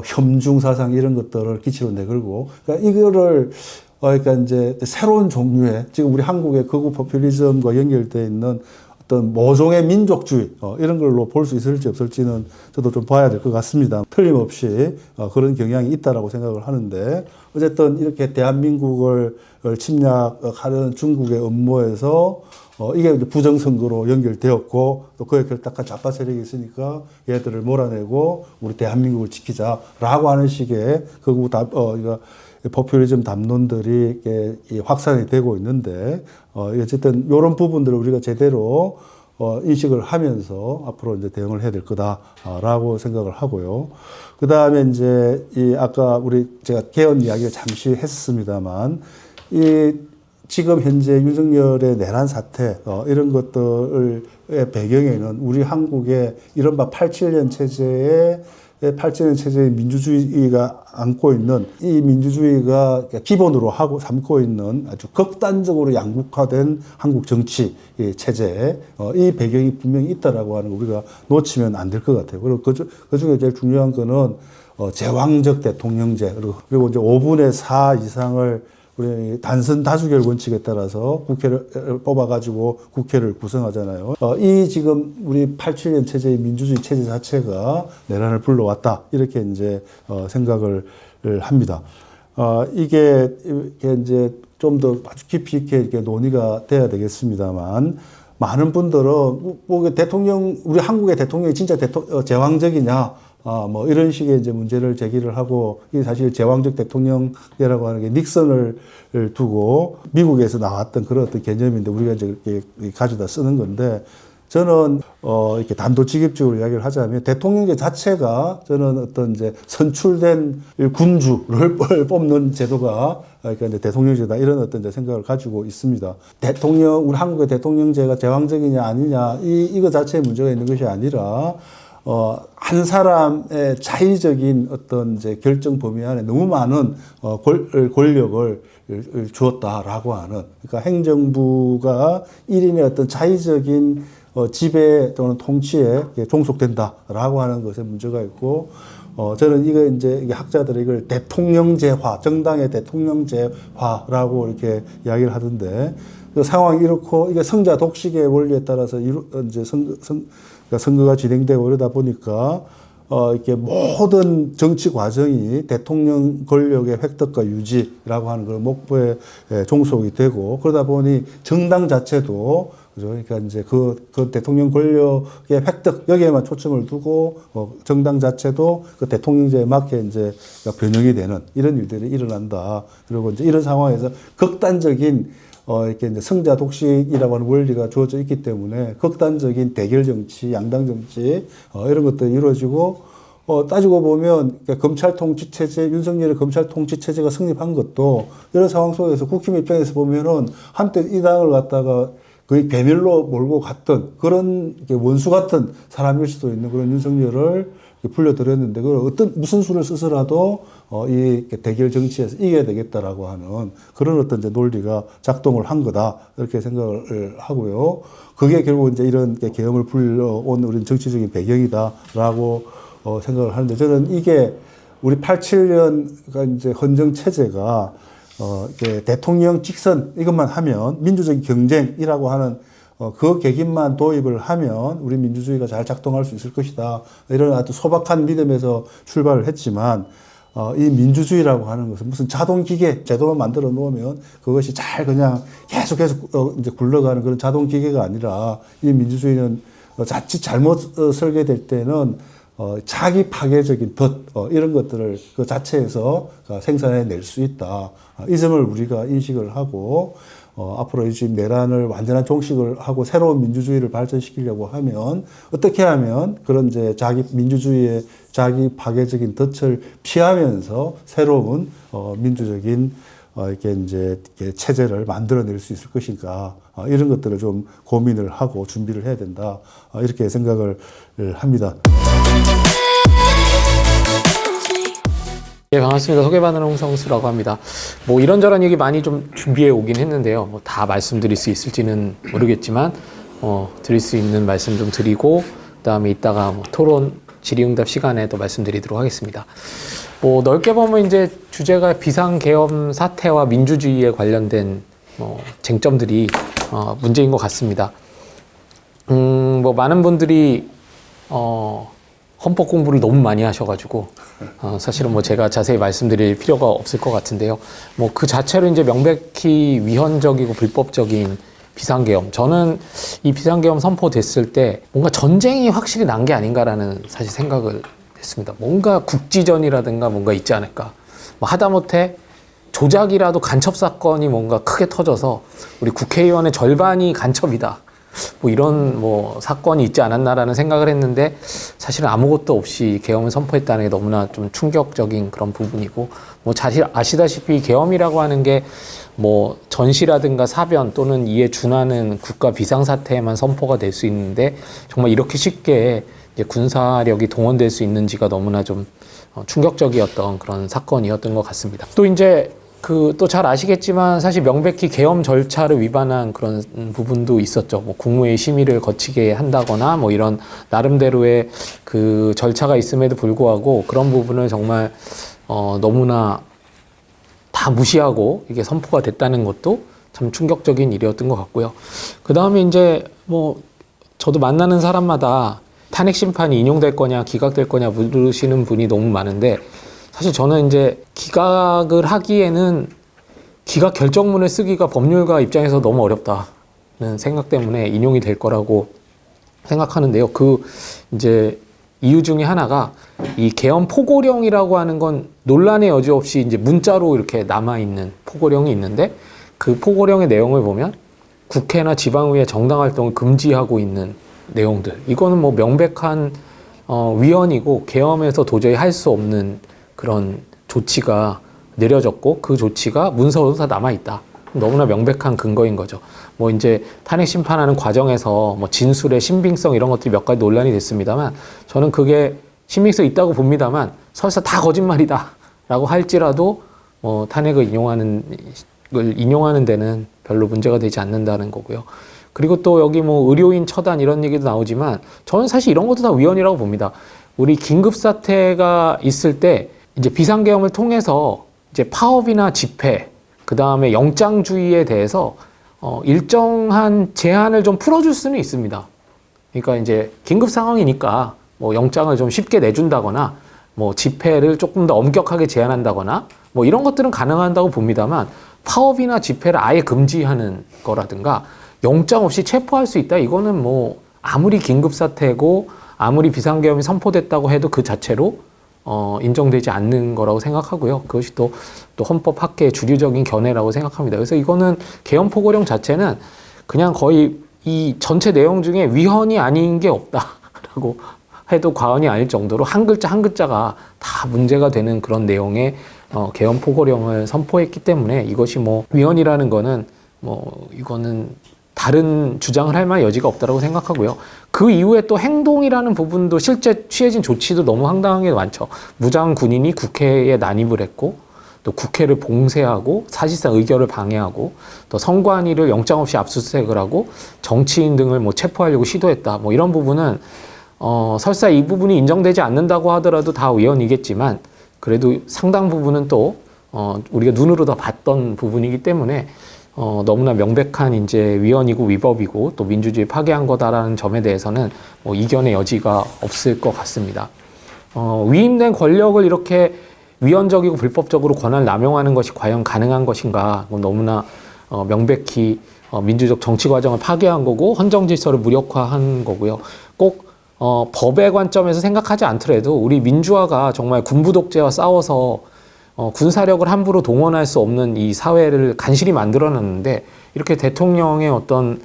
혐중 사상 이런 것들을 기치로 내걸고, 그러니까 이거를 그러니까 이제 새로운 종류의 지금 우리 한국의 극우 포퓰리즘과 연결되어 있는 어떤 모종의 민족주의 이런 걸로 볼 수 있을지 없을지는 저도 좀 봐야 될 것 같습니다. 틀림없이 그런 경향이 있다라고 생각을 하는데, 어쨌든 이렇게 대한민국을 침략하려는 중국의 음모에서 이게 이제 부정선거로 연결되었고 또 그에 결탁한 좌파 세력이 있으니까 얘들을 몰아내고 우리 대한민국을 지키자라고 하는 식의 극우 포퓰리즘 담론들이 확산이 되고 있는데, 어쨌든 이런 부분들을 우리가 제대로 인식을 하면서 앞으로 이제 대응을 해야 될 거다라고 생각을 하고요. 그 다음에 이제 아까 제가 개헌 이야기를 잠시 했습니다만, 지금 현재 윤석열의 내란 사태, 이런 것들의 배경에는 우리 한국의 이른바 87년 체제의 민주주의가 안고 있는 이 민주주의가 기본으로 삼고 있는 아주 극단적으로 양극화된 한국 정치 체제, 이 배경이 분명히 있다라고 하는 거 우리가 놓치면 안 될 것 같아요. 그리고 그 중에 제일 중요한 거는 제왕적 대통령제, 그리고 이제 5분의 4 이상을 우리 단선 다수결 원칙에 따라서 국회를 뽑아가지고 국회를 구성하잖아요. 이 지금 우리 87년 체제의 민주주의 체제 자체가 내란을 불러왔다. 이렇게 이제 생각을 합니다. 이게 이제 좀 더 아주 깊이 있게 이렇게 논의가 돼야 되겠습니다만, 많은 분들은 뭐 우리 한국의 대통령이 진짜 제왕적이냐? 뭐 이런 식의 이제 문제를 제기를 하고, 이게 사실 제왕적 대통령이라고 하는 게 닉슨을 두고 미국에서 나왔던 그런 어떤 개념인데 우리가 이제 이렇게 가져다 쓰는 건데, 저는 이렇게 단도직입적으로 이야기를 하자면 대통령제 자체가 저는 어떤 이제 선출된 군주를 뽑는 제도가 그러니까 이제 대통령제다, 이런 어떤 이제 생각을 가지고 있습니다. 우리 한국의 대통령제가 제왕적이냐 아니냐 이거 자체에 문제가 있는 것이 아니라 한 사람의 자의적인 어떤 이제 결정 범위 안에 너무 많은 권력을 주었다라고 하는, 그러니까 행정부가 1인의 어떤 자의적인 지배 또는 통치에 종속된다라고 하는 것에 문제가 있고, 저는 이게 학자들이 이걸 대통령제화, 정당의 대통령제화라고 이렇게 이야기를 하던데, 그 상황이 이렇고 이게 성자 독식의 원리에 따라서 이제 선거가 진행되고 이러다 보니까 이렇게 모든 정치 과정이 대통령 권력의 획득과 유지라고 하는 그런 목표에 종속이 되고 그러다 보니 정당 자체도 그죠? 그러니까 이제 그 대통령 권력의 획득 여기에만 초점을 두고 정당 자체도 그 대통령제에 맞게 이제 변형이 되는 이런 일들이 일어난다. 그리고 이제 이런 상황에서 극단적인 이렇게 이제 성자 독식이라고 하는 원리가 주어져 있기 때문에 극단적인 대결 정치, 양당 정치, 이런 것들이 이루어지고, 따지고 보면, 그러니까 검찰 통치 체제, 윤석열의 검찰 통치 체제가 성립한 것도 이런 상황 속에서 국힘 입장에서 보면은 한때 이 당을 갖다가 거의 괴멸로 몰고 갔던 그런 원수 같은 사람일 수도 있는 그런 윤석열을 불려들였는데 그걸 무슨 수를 써서라도 이 대결 정치에서 이겨야 되겠다라고 하는 그런 어떤 이제 논리가 작동을 한 거다 이렇게 생각을 하고요. 그게 결국 이제 이런 계엄을 불러온 우리 정치적인 배경이다라고 생각을 하는데 저는 이게 우리 87년 이제 헌정 체제가 대통령 직선 이것만 하면 민주적인 경쟁이라고 하는 그 계기만 도입을 하면 우리 민주주의가 잘 작동할 수 있을 것이다. 이런 아주 소박한 믿음에서 출발을 했지만 이 민주주의라고 하는 것은 무슨 자동기계 제도만 만들어 놓으면 그것이 잘 그냥 계속해서 이제 굴러가는 그런 자동기계가 아니라 이 민주주의는 자칫 잘못 설계될 때는 자기 파괴적인 덫 이런 것들을 그 자체에서 생산해낼 수 있다. 이 점을 우리가 인식을 하고 앞으로 지금 내란을 완전한 종식을 하고 새로운 민주주의를 발전시키려고 하면 어떻게 하면 그런 이제 자기 민주주의의 자기 파괴적인 덫을 피하면서 새로운 민주적인 이렇게 이제 체제를 만들어낼 수 있을 것인가 이런 것들을 좀 고민을 하고 준비를 해야 된다 이렇게 생각을 합니다. 예, 반갑습니다. 소개받는 홍성수라고 합니다. 뭐 이런저런 얘기 많이 좀 준비해 오긴 했는데요. 뭐 다 말씀드릴 수 있을지는 모르겠지만, 드릴 수 있는 말씀 좀 드리고, 그 다음에 이따가 뭐 토론 질의응답 시간에 또 말씀드리도록 하겠습니다. 뭐 넓게 보면 이제 주제가 비상계엄 사태와 민주주의에 관련된 쟁점들이 문제인 것 같습니다. 뭐 많은 분들이 헌법 공부를 너무 많이 하셔가지고 사실은 뭐 제가 자세히 말씀드릴 필요가 없을 것 같은데요. 뭐 그 자체로 이제 명백히 위헌적이고 불법적인 비상계엄. 저는 이 비상계엄 선포됐을 때 뭔가 전쟁이 확실히 난 게 아닌가라는 사실 생각을 했습니다. 뭔가 국지전이라든가 뭔가 있지 않을까. 뭐 하다못해 조작이라도 간첩 사건이 뭔가 크게 터져서 우리 국회의원의 절반이 간첩이다. 뭐 이런 뭐 사건이 있지 않았나라는 생각을 했는데 사실은 아무것도 없이 계엄을 선포했다는 게 너무나 좀 충격적인 그런 부분이고 뭐 사실 아시다시피 계엄이라고 하는 게 뭐 전시라든가 사변 또는 이에 준하는 국가 비상사태에만 선포가 될 수 있는데 정말 이렇게 쉽게 이제 군사력이 동원될 수 있는지가 너무나 좀 충격적이었던 그런 사건이었던 것 같습니다. 또 이제 또 잘 아시겠지만 사실 명백히 계엄 절차를 위반한 그런 부분도 있었죠. 뭐 국무회의 심의를 거치게 한다거나 뭐 이런 나름대로의 그 절차가 있음에도 불구하고 그런 부분을 정말 너무나 다 무시하고 이게 선포가 됐다는 것도 참 충격적인 일이었던 것 같고요. 그 다음에 이제 뭐 저도 만나는 사람마다 탄핵 심판이 인용될 거냐 기각될 거냐 물으시는 분이 너무 많은데 사실 저는 이제 기각을 하기에는 기각 결정문을 쓰기가 법률가 입장에서 너무 어렵다는 생각 때문에 인용이 될 거라고 생각하는데요. 그 이제 이유 중에 하나가 이 계엄 포고령이라고 하는 건 논란의 여지 없이 이제 문자로 이렇게 남아있는 포고령이 있는데 그 포고령의 내용을 보면 국회나 지방의회 정당 활동을 금지하고 있는 내용들. 이거는 뭐 명백한 위헌이고 계엄에서 도저히 할 수 없는 그런 조치가 내려졌고 그 조치가 문서로도 다 남아있다. 너무나 명백한 근거인 거죠. 뭐 이제 탄핵 심판하는 과정에서 뭐 진술의 신빙성 이런 것들이 몇 가지 논란이 됐습니다만 저는 그게 신빙성 있다고 봅니다만 설사 다 거짓말이다 라고 할지라도 탄핵을 인용하는 데는 별로 문제가 되지 않는다는 거고요. 그리고 또 여기 뭐 의료인 처단 이런 얘기도 나오지만 저는 사실 이런 것도 다 위헌이라고 봅니다. 우리 긴급사태가 있을 때 이제 비상계엄을 통해서 이제 파업이나 집회, 그 다음에 영장주의에 대해서 일정한 제한을 좀 풀어줄 수는 있습니다. 그러니까 이제 긴급 상황이니까 뭐 영장을 좀 쉽게 내준다거나 뭐 집회를 조금 더 엄격하게 제한한다거나 뭐 이런 것들은 가능한다고 봅니다만 파업이나 집회를 아예 금지하는 거라든가 영장 없이 체포할 수 있다. 이거는 뭐 아무리 긴급사태고 아무리 비상계엄이 선포됐다고 해도 그 자체로 인정되지 않는 거라고 생각하고요. 그것이 또 헌법 학계의 주류적인 견해라고 생각합니다. 그래서 이거는 계엄 포고령 자체는 그냥 거의 이 전체 내용 중에 위헌이 아닌 게 없다라고 해도 과언이 아닐 정도로 한 글자 한 글자가 다 문제가 되는 그런 내용의 계엄 포고령을 선포했기 때문에 이것이 뭐 위헌이라는 거는 뭐 이거는 다른 주장을 할 만한 여지가 없다고 생각하고요. 그 이후에 또 행동이라는 부분도 실제 취해진 조치도 너무 황당한 게 많죠. 무장 군인이 국회에 난입을 했고 또 국회를 봉쇄하고 사실상 의결을 방해하고 또 선관위를 영장 없이 압수수색을 하고 정치인 등을 뭐 체포하려고 시도했다. 뭐 이런 부분은 설사 이 부분이 인정되지 않는다고 하더라도 다 위헌이겠지만 그래도 상당 부분은 또 우리가 눈으로 다 봤던 부분이기 때문에 너무나 명백한 이제 위헌이고 위법이고 또 민주주의 파괴한 거다라는 점에 대해서는 뭐 이견의 여지가 없을 것 같습니다. 위임된 권력을 이렇게 위헌적이고 불법적으로 권한을 남용하는 것이 과연 가능한 것인가? 너무나 명백히 민주적 정치 과정을 파괴한 거고 헌정 질서를 무력화한 거고요. 꼭 법의 관점에서 생각하지 않더라도 우리 민주화가 정말 군부 독재와 싸워서 군사력을 함부로 동원할 수 없는 이 사회를 간신히 만들어놨는데 이렇게 대통령의 어떤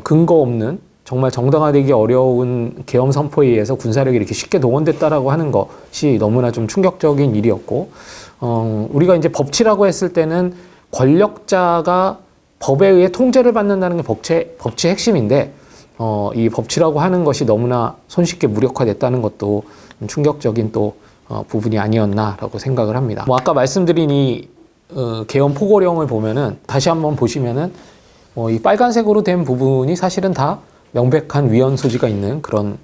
근거 없는 정말 정당화되기 어려운 계엄 선포에 의해서 군사력이 이렇게 쉽게 동원됐다라고 하는 것이 너무나 좀 충격적인 일이었고, 우리가 이제 법치라고 했을 때는 권력자가 법에 의해 통제를 받는다는 게 법치의 핵심인데, 이 법치라고 하는 것이 너무나 손쉽게 무력화됐다는 것도 충격적인 또 부분이 아니었나라고 생각을 합니다. 뭐 아까 말씀드린 이 계엄 포고령을 보면은 다시 한번 보시면은 이 빨간색으로 된 부분이 사실은 다 명백한 위헌 소지가 있는 그런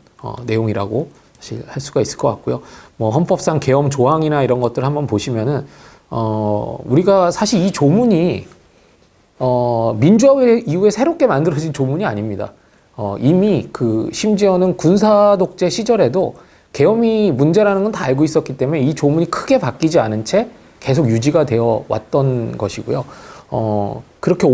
내용이라고 사실 할 수가 있을 것 같고요. 뭐 헌법상 계엄 조항이나 이런 것들 한번 보시면은 우리가 사실 이 조문이 민주화 이후에 새롭게 만들어진 조문이 아닙니다. 이미 심지어는 군사 독재 시절에도 계엄이 문제라는 건 다 알고 있었기 때문에 이 조문이 크게 바뀌지 않은 채 계속 유지가 되어 왔던 것이고요. 그렇게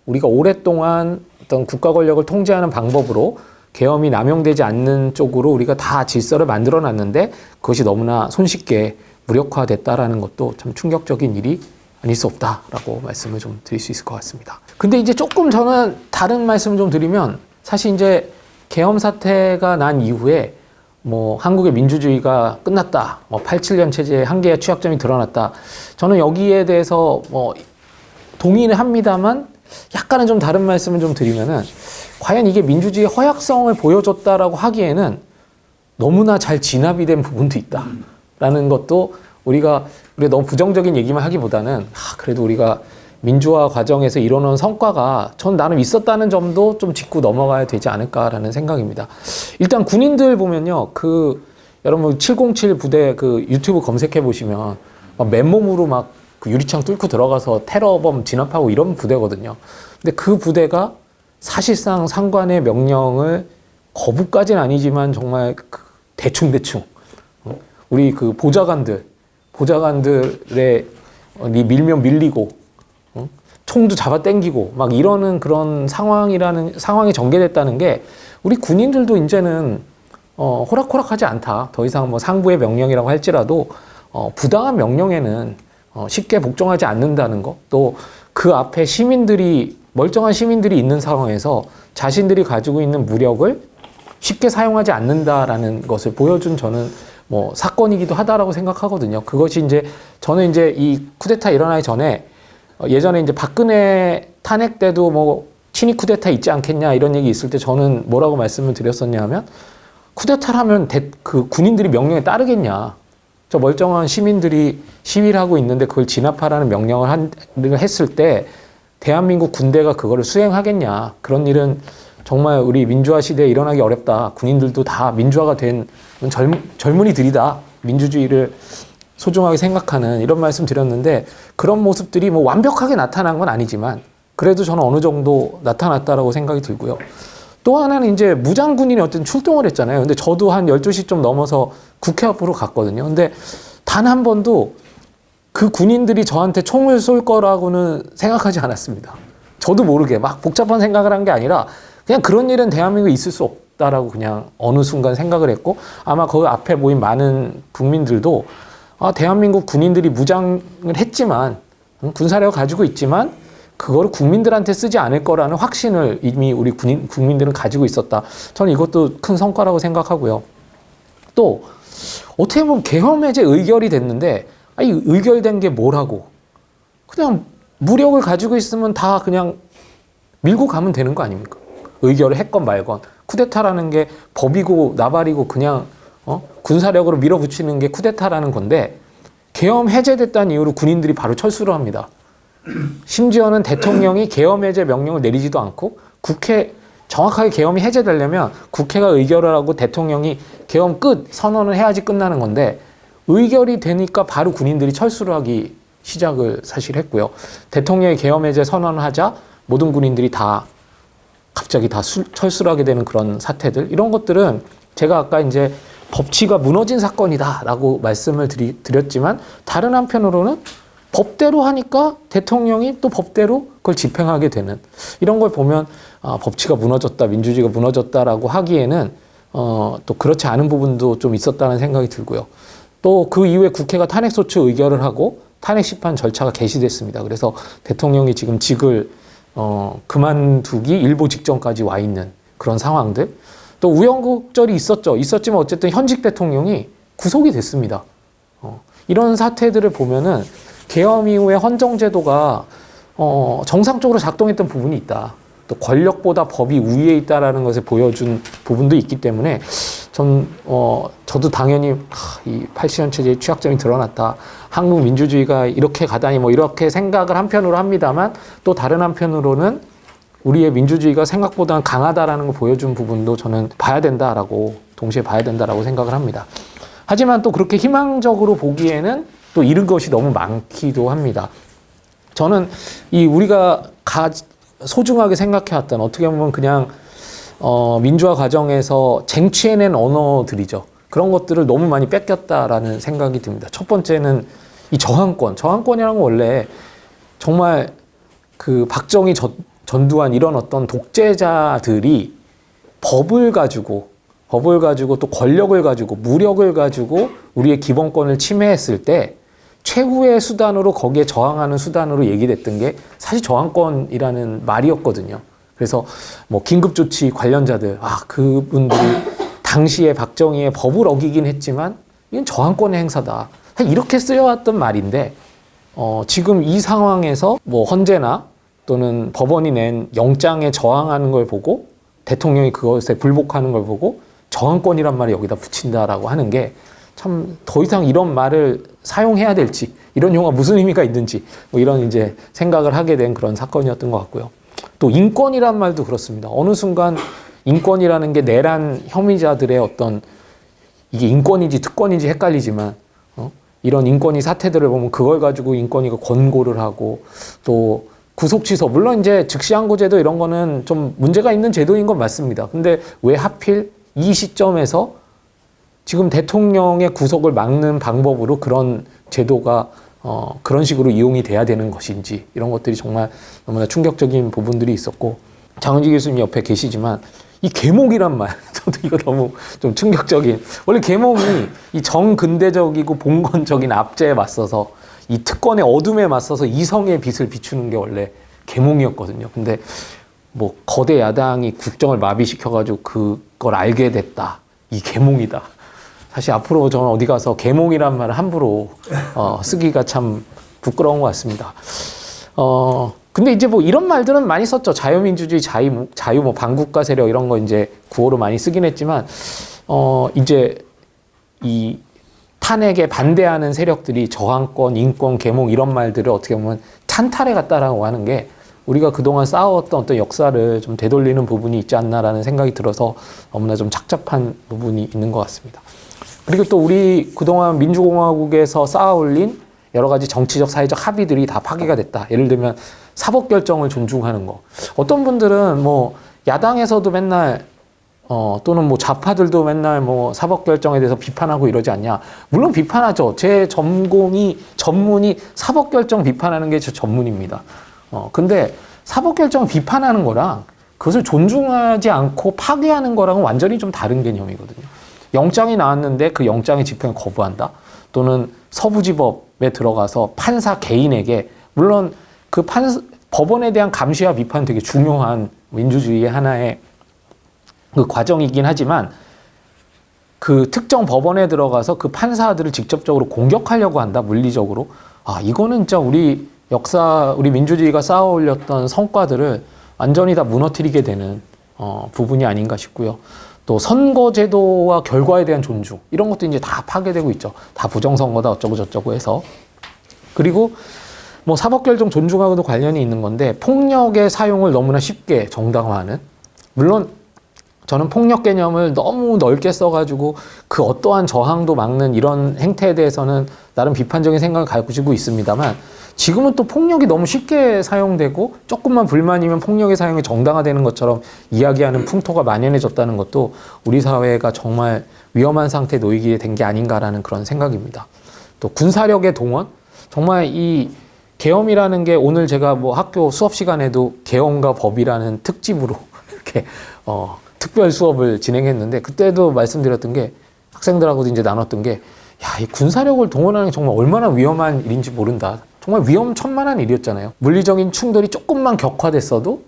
우리가 오랫동안 어떤 국가 권력을 통제하는 방법으로 계엄이 남용되지 않는 쪽으로 우리가 다 질서를 만들어 놨는데 그것이 너무나 손쉽게 무력화됐다라는 것도 참 충격적인 일이 아닐 수 없다라고 말씀을 좀 드릴 수 있을 것 같습니다. 근데 이제 조금 저는 다른 말씀을 좀 드리면 사실 이제 계엄 사태가 난 이후에 뭐 한국의 민주주의가 끝났다, 87년 체제의 한계와 취약점이 드러났다. 저는 여기에 대해서 뭐 동의는 합니다만 약간은 좀 다른 말씀을 좀 드리면은 과연 이게 민주주의의 허약성을 보여줬다라고 하기에는 너무나 잘 진압이 된 부분도 있다라는 것도 우리가 너무 부정적인 얘기만 하기보다는 그래도 우리가 민주화 과정에서 이뤄놓은 성과가 전 나름 있었다는 점도 좀 짚고 넘어가야 되지 않을까라는 생각입니다. 일단 군인들 보면요, 여러분 707 부대 유튜브 검색해 보시면 막 맨몸으로 막 유리창 뚫고 들어가서 테러범 진압하고 이런 부대거든요. 근데 그 부대가 사실상 상관의 명령을 거부까지는 아니지만 정말 대충 우리 보좌관들의 밀면 밀리고 총도 잡아 당기고 막 이러는 그런 상황이 전개됐다는 게 우리 군인들도 이제는 호락호락하지 않다. 더 이상 뭐 상부의 명령이라고 할지라도 부당한 명령에는 쉽게 복종하지 않는다는 거. 또 그 앞에 멀쩡한 시민들이 있는 상황에서 자신들이 가지고 있는 무력을 쉽게 사용하지 않는다라는 것을 보여준 저는 뭐 사건이기도 하다라고 생각하거든요. 그것이 저는 이 쿠데타 일어나기 전에 예전에 박근혜 탄핵 때도 뭐 친위 쿠데타 있지 않겠냐 이런 얘기 있을 때 저는 뭐라고 말씀을 드렸었냐 하면 쿠데타를 하면 군인들이 명령에 따르겠냐. 저 멀쩡한 시민들이 시위를 하고 있는데 그걸 진압하라는 명령을 했을 때 대한민국 군대가 그거를 수행하겠냐. 그런 일은 정말 우리 민주화 시대에 일어나기 어렵다. 군인들도 다 민주화가 된 젊은이들이다. 민주주의를 소중하게 생각하는 이런 말씀 드렸는데 그런 모습들이 뭐 완벽하게 나타난 건 아니지만 그래도 저는 어느 정도 나타났다라고 생각이 들고요. 또 하나는 이제 무장군인이 어쨌든 출동을 했잖아요. 근데 저도 한 12시 좀 넘어서 국회 앞으로 갔거든요. 근데 단 한 번도 그 군인들이 저한테 총을 쏠 거라고는 생각하지 않았습니다. 저도 모르게 막 복잡한 생각을 한 게 아니라 그냥 그런 일은 대한민국에 있을 수 없다라고 그냥 어느 순간 생각을 했고, 아마 거기 앞에 모인 많은 국민들도 대한민국 군인들이 무장을 했지만, 군사력을 가지고 있지만 그거를 국민들한테 쓰지 않을 거라는 확신을 이미 우리 국민들은 가지고 있었다. 저는 이것도 큰 성과라고 생각하고요. 또 어떻게 보면 계엄해제 의결이 됐는데 이 의결된 게 뭐라고? 그냥 무력을 가지고 있으면 다 그냥 밀고 가면 되는 거 아닙니까? 의결을 했건 말건. 쿠데타라는 게 법이고 나발이고 그냥 군사력으로 밀어붙이는 게 쿠데타라는 건데, 계엄 해제됐다는 이유로 군인들이 바로 철수를 합니다. 심지어는 대통령이 계엄 해제 명령을 내리지도 않고, 정확하게 계엄이 해제되려면 국회가 의결을 하고 대통령이 계엄 끝 선언을 해야지 끝나는 건데, 의결이 되니까 바로 군인들이 철수를 하기 시작을 사실 했고요. 대통령이 계엄 해제 선언을 하자 모든 군인들이 갑자기 다 철수를 하게 되는 그런 사태들, 이런 것들은 제가 아까 이제 법치가 무너진 사건이다라고 말씀을 드렸지만, 다른 한편으로는 법대로 하니까 대통령이 또 법대로 그걸 집행하게 되는, 이런 걸 보면 법치가 무너졌다, 민주주의가 무너졌다라고 하기에는 또 그렇지 않은 부분도 좀 있었다는 생각이 들고요. 또 그 이후에 국회가 탄핵소추 의결을 하고 탄핵심판 절차가 개시됐습니다. 그래서 대통령이 지금 직을 그만두기 일보 직전까지 와 있는 그런 상황들. 또 우여곡절이 있었지만 어쨌든 현직 대통령이 구속이 됐습니다. 이런 사태들을 보면은 계엄 이후에 헌정제도가 정상적으로 작동했던 부분이 있다. 또 권력보다 법이 우위에 있다라는 것을 보여준 부분도 있기 때문에 저도 당연히 이 80년 체제의 취약점이 드러났다. 한국 민주주의가 이렇게 가다니 이렇게 생각을 한편으로 합니다만, 또 다른 한편으로는 우리의 민주주의가 생각보다는 강하다라는 걸 보여준 부분도 저는 동시에 봐야 된다라고 생각을 합니다. 하지만 또 그렇게 희망적으로 보기에는 또 잃은 것이 너무 많기도 합니다. 저는 우리가 소중하게 생각해왔던, 어떻게 보면 그냥 민주화 과정에서 쟁취해낸 언어들이죠. 그런 것들을 너무 많이 뺏겼다라는 생각이 듭니다. 첫 번째는 이 저항권이라는 건 원래 정말 그 박정희, 전두환 이런 어떤 독재자들이 법을 가지고 또 권력을 가지고 무력을 가지고 우리의 기본권을 침해했을 때 최후의 수단으로, 거기에 저항하는 수단으로 얘기됐던 게 사실 저항권이라는 말이었거든요. 그래서 긴급조치 관련자들, 그분들이 당시에 박정희의 법을 어기긴 했지만 이건 저항권의 행사다, 이렇게 쓰여왔던 말인데, 지금 이 상황에서 헌재나 또는 법원이 낸 영장에 저항하는 걸 보고 대통령이 그것에 불복하는 걸 보고 저항권이란 말을 여기다 붙인다라고 하는 게 참 더 이상 이런 말을 사용해야 될지, 이런 용어가 무슨 의미가 있는지 이런 이제 생각을 하게 된 그런 사건이었던 것 같고요. 또 인권이란 말도 그렇습니다. 어느 순간 인권이라는 게 내란 혐의자들의 어떤, 이게 인권인지 특권인지 헷갈리지만 이런 인권위 사태들을 보면 그걸 가지고 인권위가 권고를 하고, 또 구속 취소, 물론 이제 즉시항고제도 이런 거는 좀 문제가 있는 제도인 건 맞습니다. 근데 왜 하필 이 시점에서 지금 대통령의 구속을 막는 방법으로 그런 제도가 그런 식으로 이용이 돼야 되는 것인지, 이런 것들이 정말 너무나 충격적인 부분들이 있었고, 장은지 교수님 옆에 계시지만 이 계몽이란 말, 저도 이거 너무 좀 충격적인, 원래 계몽이 이 정근대적이고 봉건적인 압제에 맞서서, 이 특권의 어둠에 맞서서 이성의 빛을 비추는 게 원래 계몽이었거든요. 근데 거대 야당이 국정을 마비시켜가지고 그걸 알게 됐다, 이 계몽이다. 사실 앞으로 저는 어디 가서 계몽이란 말을 함부로 쓰기가 참 부끄러운 것 같습니다. 근데 이제 이런 말들은 많이 썼죠. 자유민주주의, 자유 반국가 세력 이런 거 이제 구호로 많이 쓰긴 했지만, 이제 이 탄핵에 반대하는 세력들이 저항권, 인권, 계몽 이런 말들을 어떻게 보면 찬탈해 갔다라고 하는 게, 우리가 그동안 쌓아왔던 어떤 역사를 좀 되돌리는 부분이 있지 않나라는 생각이 들어서 너무나 좀 착잡한 부분이 있는 것 같습니다. 그리고 또 우리 그동안 민주공화국에서 쌓아올린 여러 가지 정치적, 사회적 합의들이 다 파괴가 됐다. 예를 들면 사법결정을 존중하는 거. 어떤 분들은 야당에서도 맨날 또는 뭐 좌파들도 맨날 뭐 사법 결정에 대해서 비판하고 이러지 않냐? 물론 비판하죠. 제 전문이 사법 결정 비판하는 게 제 전문입니다. 근데 사법 결정을 비판하는 거랑 그것을 존중하지 않고 파괴하는 거랑은 완전히 좀 다른 개념이거든요. 영장이 나왔는데 그 영장의 집행을 거부한다? 또는 서부지법에 들어가서 판사 개인에게, 물론 그 법원에 대한 감시와 비판은 되게 중요한 민주주의의 하나의 그 과정이긴 하지만 그 특정 법원에 들어가서 그 판사들을 직접적으로 공격하려고 한다, 물리적으로. 이거는 진짜 우리 우리 민주주의가 쌓아 올렸던 성과들을 완전히 다 무너뜨리게 되는 부분이 아닌가 싶고요. 또 선거제도와 결과에 대한 존중, 이런 것도 이제 다 파괴되고 있죠. 다 부정선거다 어쩌고 저쩌고 해서. 그리고 뭐 사법결정 존중하고도 관련이 있는 건데, 폭력의 사용을 너무나 쉽게 정당화하는, 물론 저는 폭력 개념을 너무 넓게 써가지고 그 어떠한 저항도 막는 이런 행태에 대해서는 나름 비판적인 생각을 가지고 있습니다만, 지금은 또 폭력이 너무 쉽게 사용되고 조금만 불만이면 폭력의 사용이 정당화되는 것처럼 이야기하는 풍토가 만연해졌다는 것도 우리 사회가 정말 위험한 상태에 놓이게 된 게 아닌가라는 그런 생각입니다. 또 군사력의 동원, 정말 이 계엄이라는 게, 오늘 제가 뭐 학교 수업 시간에도 계엄과 법이라는 특집으로 이렇게 특별 수업을 진행했는데, 그때도 말씀드렸던 게, 학생들하고도 이제 나눴던 게, 이 군사력을 동원하는 게 정말 얼마나 위험한 일인지 모른다. 정말 위험천만한 일이었잖아요. 물리적인 충돌이 조금만 격화됐어도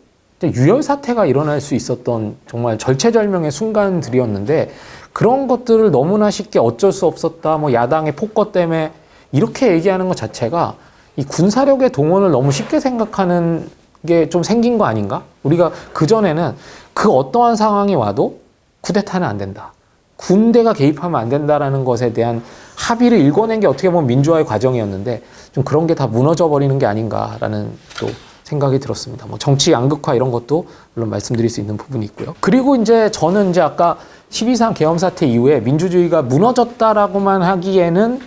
유혈 사태가 일어날 수 있었던 정말 절체절명의 순간들이었는데, 그런 것들을 너무나 쉽게 어쩔 수 없었다, 뭐 야당의 폭거 때문에 이렇게 얘기하는 것 자체가 이 군사력의 동원을 너무 쉽게 생각하는 게 좀 생긴 거 아닌가? 우리가 그전에는 그 어떠한 상황이 와도 쿠데타는 안 된다, 군대가 개입하면 안 된다라는 것에 대한 합의를 일궈낸 게 어떻게 보면 민주화의 과정이었는데, 좀 그런 게 다 무너져 버리는 게 아닌가라는 또 생각이 들었습니다. 뭐 정치 양극화 이런 것도 물론 말씀드릴 수 있는 부분이 있고요. 그리고 이제 저는 이제 아까 12.3 계엄 사태 이후에 민주주의가 무너졌다라고만 하기에는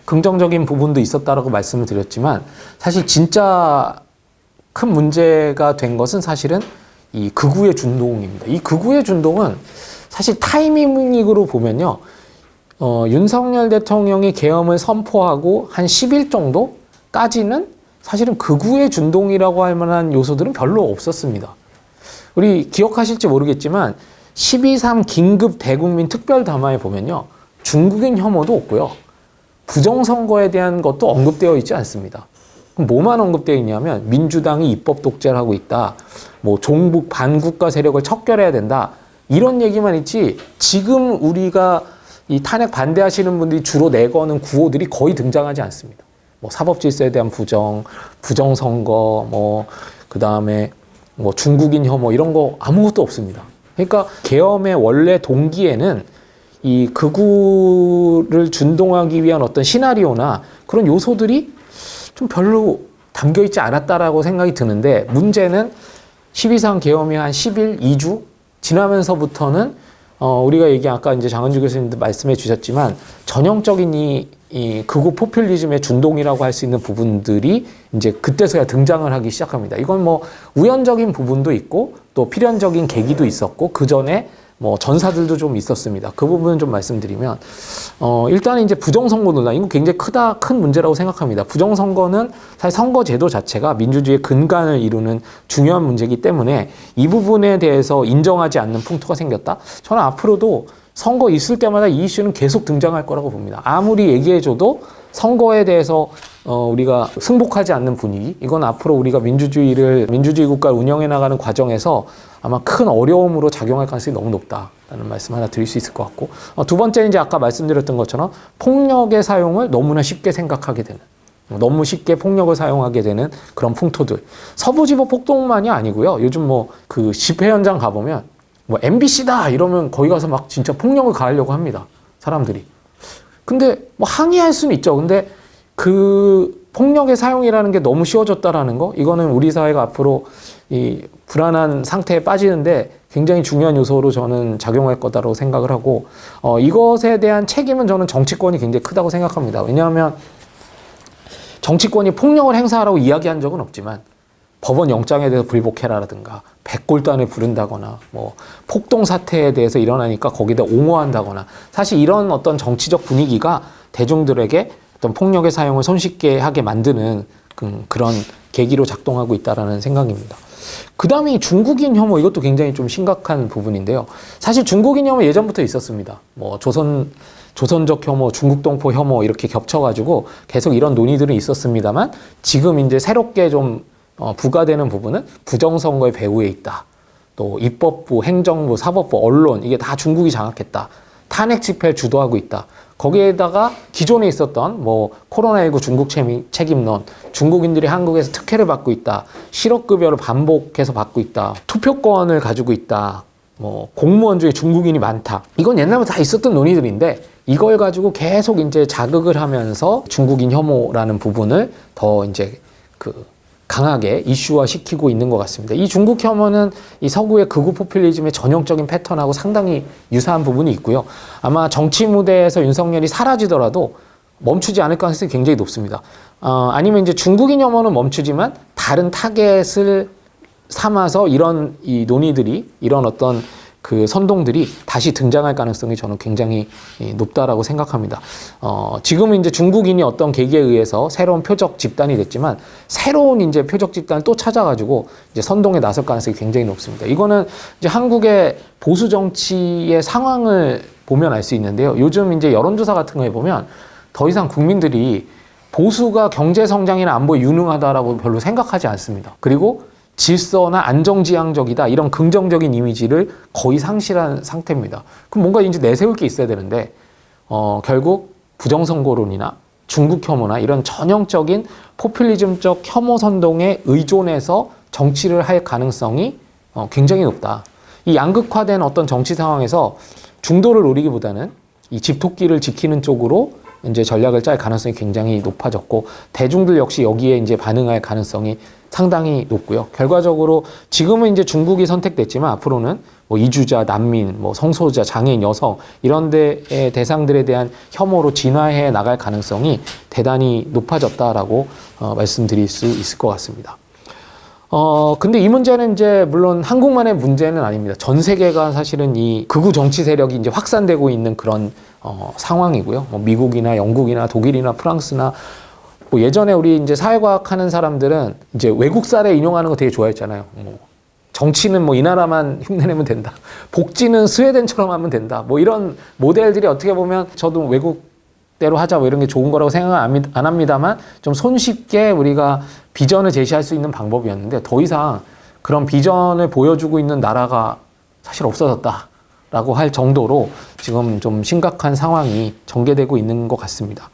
긍정적인 부분도 있었다라고 말씀을 드렸지만, 사실 진짜 큰 문제가 된 것은 사실은 이 극우의 준동입니다. 이 극우의 준동은 사실 타이밍으로 보면요, 윤석열 대통령이 계엄을 선포하고 한 10일 정도까지는 사실은 극우의 준동이라고 할 만한 요소들은 별로 없었습니다. 우리 기억하실지 모르겠지만 12.3 긴급 대국민 특별 담화에 보면요, 중국인 혐오도 없고요, 부정선거에 대한 것도 언급되어 있지 않습니다. 그럼 뭐만 언급되어 있냐면, 민주당이 입법 독재를 하고 있다, 뭐 종북 반국가 세력을 척결해야 된다, 이런 얘기만 있지, 지금 우리가 이 탄핵 반대하시는 분들이 주로 내거는 구호들이 거의 등장하지 않습니다. 뭐 사법 질서에 대한 부정선거, 뭐 그다음에 뭐 중국인 혐오, 이런 거 아무것도 없습니다. 그러니까 계엄의 원래 동기에는 이 극우를 준동하기 위한 어떤 시나리오나 그런 요소들이 좀 별로 담겨 있지 않았다라고 생각이 드는데, 문제는 12.3 계엄이 한 10일, 2주 지나면서부터는 우리가 얘기한, 아까 이제 장은주 교수님도 말씀해 주셨지만, 전형적인 이 극우 포퓰리즘의 준동이라고 할 수 있는 부분들이 이제 그때서야 등장을 하기 시작합니다. 이건 뭐 우연적인 부분도 있고 또 필연적인 계기도 있었고, 그 전에 뭐 전사들도 좀 있었습니다. 그 부분은 좀 말씀드리면, 일단 이제 부정선거 논란, 이거 굉장히 큰 문제라고 생각합니다. 부정선거는 사실 선거제도 자체가 민주주의의 근간을 이루는 중요한 문제이기 때문에 이 부분에 대해서 인정하지 않는 풍토가 생겼다. 저는 앞으로도 선거 있을 때마다 이 이슈는 계속 등장할 거라고 봅니다. 아무리 얘기해줘도 선거에 대해서 우리가 승복하지 않는 분위기, 이건 앞으로 우리가 민주주의 국가를 운영해 나가는 과정에서 아마 큰 어려움으로 작용할 가능성이 너무 높다라는 말씀 하나 드릴 수 있을 것 같고, 두 번째는 이제 아까 말씀드렸던 것처럼 폭력의 사용을 너무나 쉽게 생각하게 되는, 너무 쉽게 폭력을 사용하게 되는 그런 풍토들. 서부지법 폭동만이 아니고요. 요즘 뭐 그 집회 현장 가보면 뭐 MBC다 이러면 거기 가서 막 진짜 폭력을 가하려고 합니다, 사람들이. 근데 뭐 항의할 수는 있죠. 근데 그 폭력의 사용이라는 게 너무 쉬워졌다라는 거, 이거는 우리 사회가 앞으로 이 불안한 상태에 빠지는데 굉장히 중요한 요소로 저는 작용할 거다라고 생각을 하고, 이것에 대한 책임은 저는 정치권이 굉장히 크다고 생각합니다. 왜냐하면 정치권이 폭력을 행사하라고 이야기한 적은 없지만, 법원 영장에 대해서 불복해라라든가 백골단을 부른다거나 뭐 폭동 사태에 대해서 일어나니까 거기다 옹호한다거나 사실 이런 어떤 정치적 분위기가 대중들에게 어떤 폭력의 사용을 손쉽게 하게 만드는 그런 계기로 작동하고 있다라는 생각입니다. 그 다음에 중국인 혐오 이것도 굉장히 좀 심각한 부분인데요. 사실 중국인 혐오 예전부터 있었습니다. 뭐 조선적 혐오, 중국동포 혐오 이렇게 겹쳐가지고 계속 이런 논의들은 있었습니다만 지금 이제 새롭게 좀 부과되는 부분은 부정선거의 배후에 있다. 또 입법부, 행정부, 사법부, 언론 이게 다 중국이 장악했다. 탄핵 집회를 주도하고 있다. 거기에다가 기존에 있었던 뭐 코로나19 중국 책임론, 중국인들이 한국에서 특혜를 받고 있다. 실업급여를 반복해서 받고 있다. 투표권을 가지고 있다. 뭐 공무원 중에 중국인이 많다. 이건 옛날부터 다 있었던 논의들인데 이걸 가지고 계속 이제 자극을 하면서 중국인 혐오라는 부분을 더 이제 강하게 이슈화 시키고 있는 것 같습니다. 이 중국 혐오는 이 서구의 극우 포퓰리즘의 전형적인 패턴하고 상당히 유사한 부분이 있고요. 아마 정치 무대에서 윤석열이 사라지더라도 멈추지 않을 가능성이 굉장히 높습니다. 아니면 이제 중국인 혐오는 멈추지만 다른 타겟을 삼아서 이런 이 논의들이 이런 어떤 그 선동들이 다시 등장할 가능성이 저는 굉장히 높다라고 생각합니다. 지금은 이제 중국인이 어떤 계기에 의해서 새로운 표적 집단이 됐지만 새로운 이제 표적 집단을 또 찾아가지고 이제 선동에 나설 가능성이 굉장히 높습니다. 이거는 이제 한국의 보수 정치의 상황을 보면 알 수 있는데요. 요즘 이제 여론조사 같은 거에 보면 더 이상 국민들이 보수가 경제 성장이나 안보에 유능하다라고 별로 생각하지 않습니다. 그리고 질서나 안정지향적이다 이런 긍정적인 이미지를 거의 상실한 상태입니다. 그럼 뭔가 이제 내세울 게 있어야 되는데 결국 부정선거론이나 중국 혐오나 이런 전형적인 포퓰리즘적 혐오 선동에 의존해서 정치를 할 가능성이 굉장히 높다. 이 양극화된 어떤 정치 상황에서 중도를 노리기보다는 이 집토끼를 지키는 쪽으로 이제 전략을 짤 가능성이 굉장히 높아졌고 대중들 역시 여기에 이제 반응할 가능성이 상당히 높고요. 결과적으로 지금은 이제 중국이 선택됐지만 앞으로는 뭐 이주자, 난민, 뭐 성소수자, 장애인, 여성 이런 데의 대상들에 대한 혐오로 진화해 나갈 가능성이 대단히 높아졌다라고 말씀드릴 수 있을 것 같습니다. 근데 이 문제는 이제 물론 한국만의 문제는 아닙니다. 전 세계가 사실은 이 극우 정치 세력이 이제 확산되고 있는 그런 상황이고요. 뭐 미국이나 영국이나 독일이나 프랑스나 뭐 예전에 우리 이제 사회과학 하는 사람들은 이제 외국 사례 인용하는 거 되게 좋아했잖아요. 뭐 정치는 뭐 이 나라만 흉내내면 된다. 복지는 스웨덴처럼 하면 된다. 뭐 이런 모델들이 어떻게 보면 저도 외국대로 하자 뭐 이런 게 좋은 거라고 생각 안 합니다만 좀 손쉽게 우리가 비전을 제시할 수 있는 방법이었는데 더 이상 그런 비전을 보여주고 있는 나라가 사실 없어졌다라고 할 정도로 지금 좀 심각한 상황이 전개되고 있는 것 같습니다.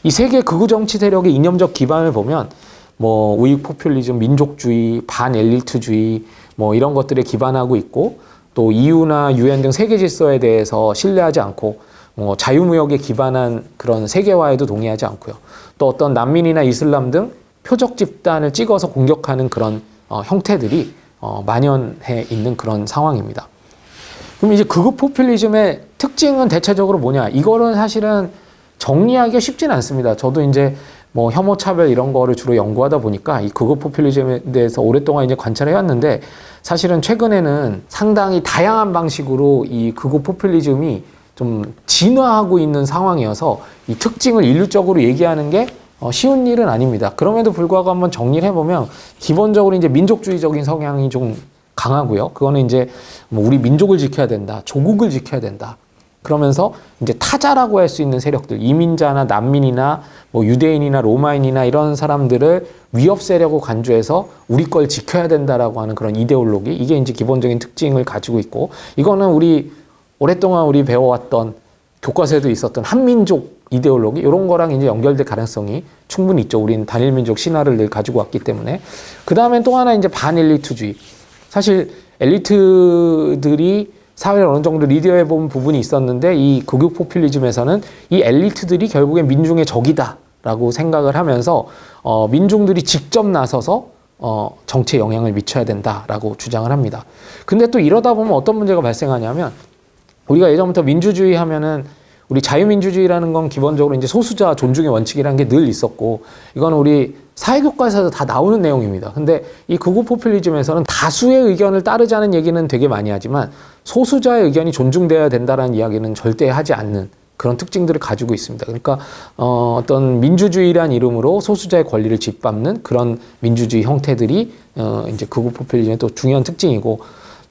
이 세계 극우 정치 세력의 이념적 기반을 보면 뭐 우익 포퓰리즘, 민족주의, 반엘리트주의 뭐 이런 것들에 기반하고 있고 또 EU나 UN 등 세계 질서에 대해서 신뢰하지 않고 뭐 자유무역에 기반한 그런 세계화에도 동의하지 않고요. 또 어떤 난민이나 이슬람 등 표적 집단을 찍어서 공격하는 그런 형태들이 만연해 있는 그런 상황입니다. 그럼 이제 극우 포퓰리즘의 특징은 대체적으로 뭐냐? 이거는 사실은 정리하기가 쉽지는 않습니다. 저도 이제 뭐 혐오 차별 이런 거를 주로 연구하다 보니까 이 극우 포퓰리즘에 대해서 오랫동안 이제 관찰해 왔는데 사실은 최근에는 상당히 다양한 방식으로 이 극우 포퓰리즘이 좀 진화하고 있는 상황이어서 이 특징을 일률적으로 얘기하는 게 쉬운 일은 아닙니다. 그럼에도 불구하고 한번 정리를 해보면 기본적으로 이제 민족주의적인 성향이 좀 강하고요. 그거는 이제 뭐 우리 민족을 지켜야 된다, 조국을 지켜야 된다. 그러면서 이제 타자라고 할 수 있는 세력들, 이민자나 난민이나 뭐 유대인이나 로마인이나 이런 사람들을 위협 세력으로 간주해서 우리 걸 지켜야 된다라고 하는 그런 이데올로기, 이게 이제 기본적인 특징을 가지고 있고, 이거는 우리 오랫동안 우리 배워왔던 교과서에도 있었던 한민족 이데올로기 이런 거랑 이제 연결될 가능성이 충분히 있죠. 우리는 단일민족 신화를 늘 가지고 왔기 때문에. 그 다음엔 또 하나 이제 반엘리트주의. 사실 엘리트들이 사회를 어느 정도 리드해 본 부분이 있었는데 이 극우 포퓰리즘에서는 이 엘리트들이 결국엔 민중의 적이다라고 생각을 하면서 민중들이 직접 나서서 정치에 영향을 미쳐야 된다라고 주장을 합니다. 근데 또 이러다 보면 어떤 문제가 발생하냐면 우리가 예전부터 민주주의 하면은 우리 자유민주주의라는 건 기본적으로 이제 소수자 존중의 원칙이라는 게 늘 있었고 이건 우리 사회교과서에서 다 나오는 내용입니다. 근데 이 극우 포퓰리즘에서는 다수의 의견을 따르자는 얘기는 되게 많이 하지만 소수자의 의견이 존중되어야 된다는 이야기는 절대 하지 않는 그런 특징들을 가지고 있습니다. 그러니까 어떤 민주주의란 이름으로 소수자의 권리를 짓밟는 그런 민주주의 형태들이 이제 극우 포퓰리즘의 또 중요한 특징이고,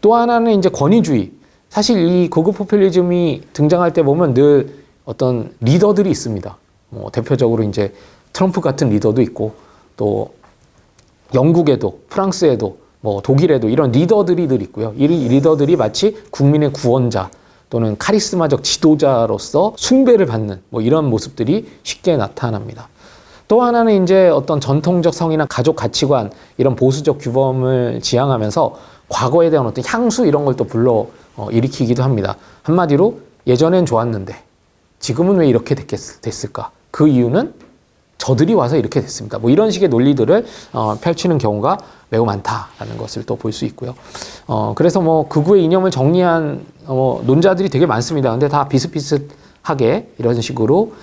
또 하나는 이제 권위주의. 사실 이 극우 포퓰리즘이 등장할 때 보면 늘 어떤 리더들이 있습니다. 뭐 대표적으로 이제 트럼프 같은 리더도 있고, 또 영국에도, 프랑스에도, 뭐 독일에도 이런 리더들이 늘 있고요. 이 리더들이 마치 국민의 구원자 또는 카리스마적 지도자로서 숭배를 받는 뭐 이런 모습들이 쉽게 나타납니다. 또 하나는 이제 어떤 전통적 성이나 가족 가치관, 이런 보수적 규범을 지향하면서 과거에 대한 어떤 향수 이런 걸 또 불러 일으키기도 합니다. 한마디로 예전엔 좋았는데 지금은 왜 이렇게 됐을까? 그 이유는 저들이 와서 이렇게 됐습니다. 뭐 이런 식의 논리들을 펼치는 경우가 매우 많다라는 것을 또 볼 수 있고요. 그래서 뭐 극우의 이념을 정리한 논자들이 되게 많습니다. 근데 다 비슷비슷하게 이런 식으로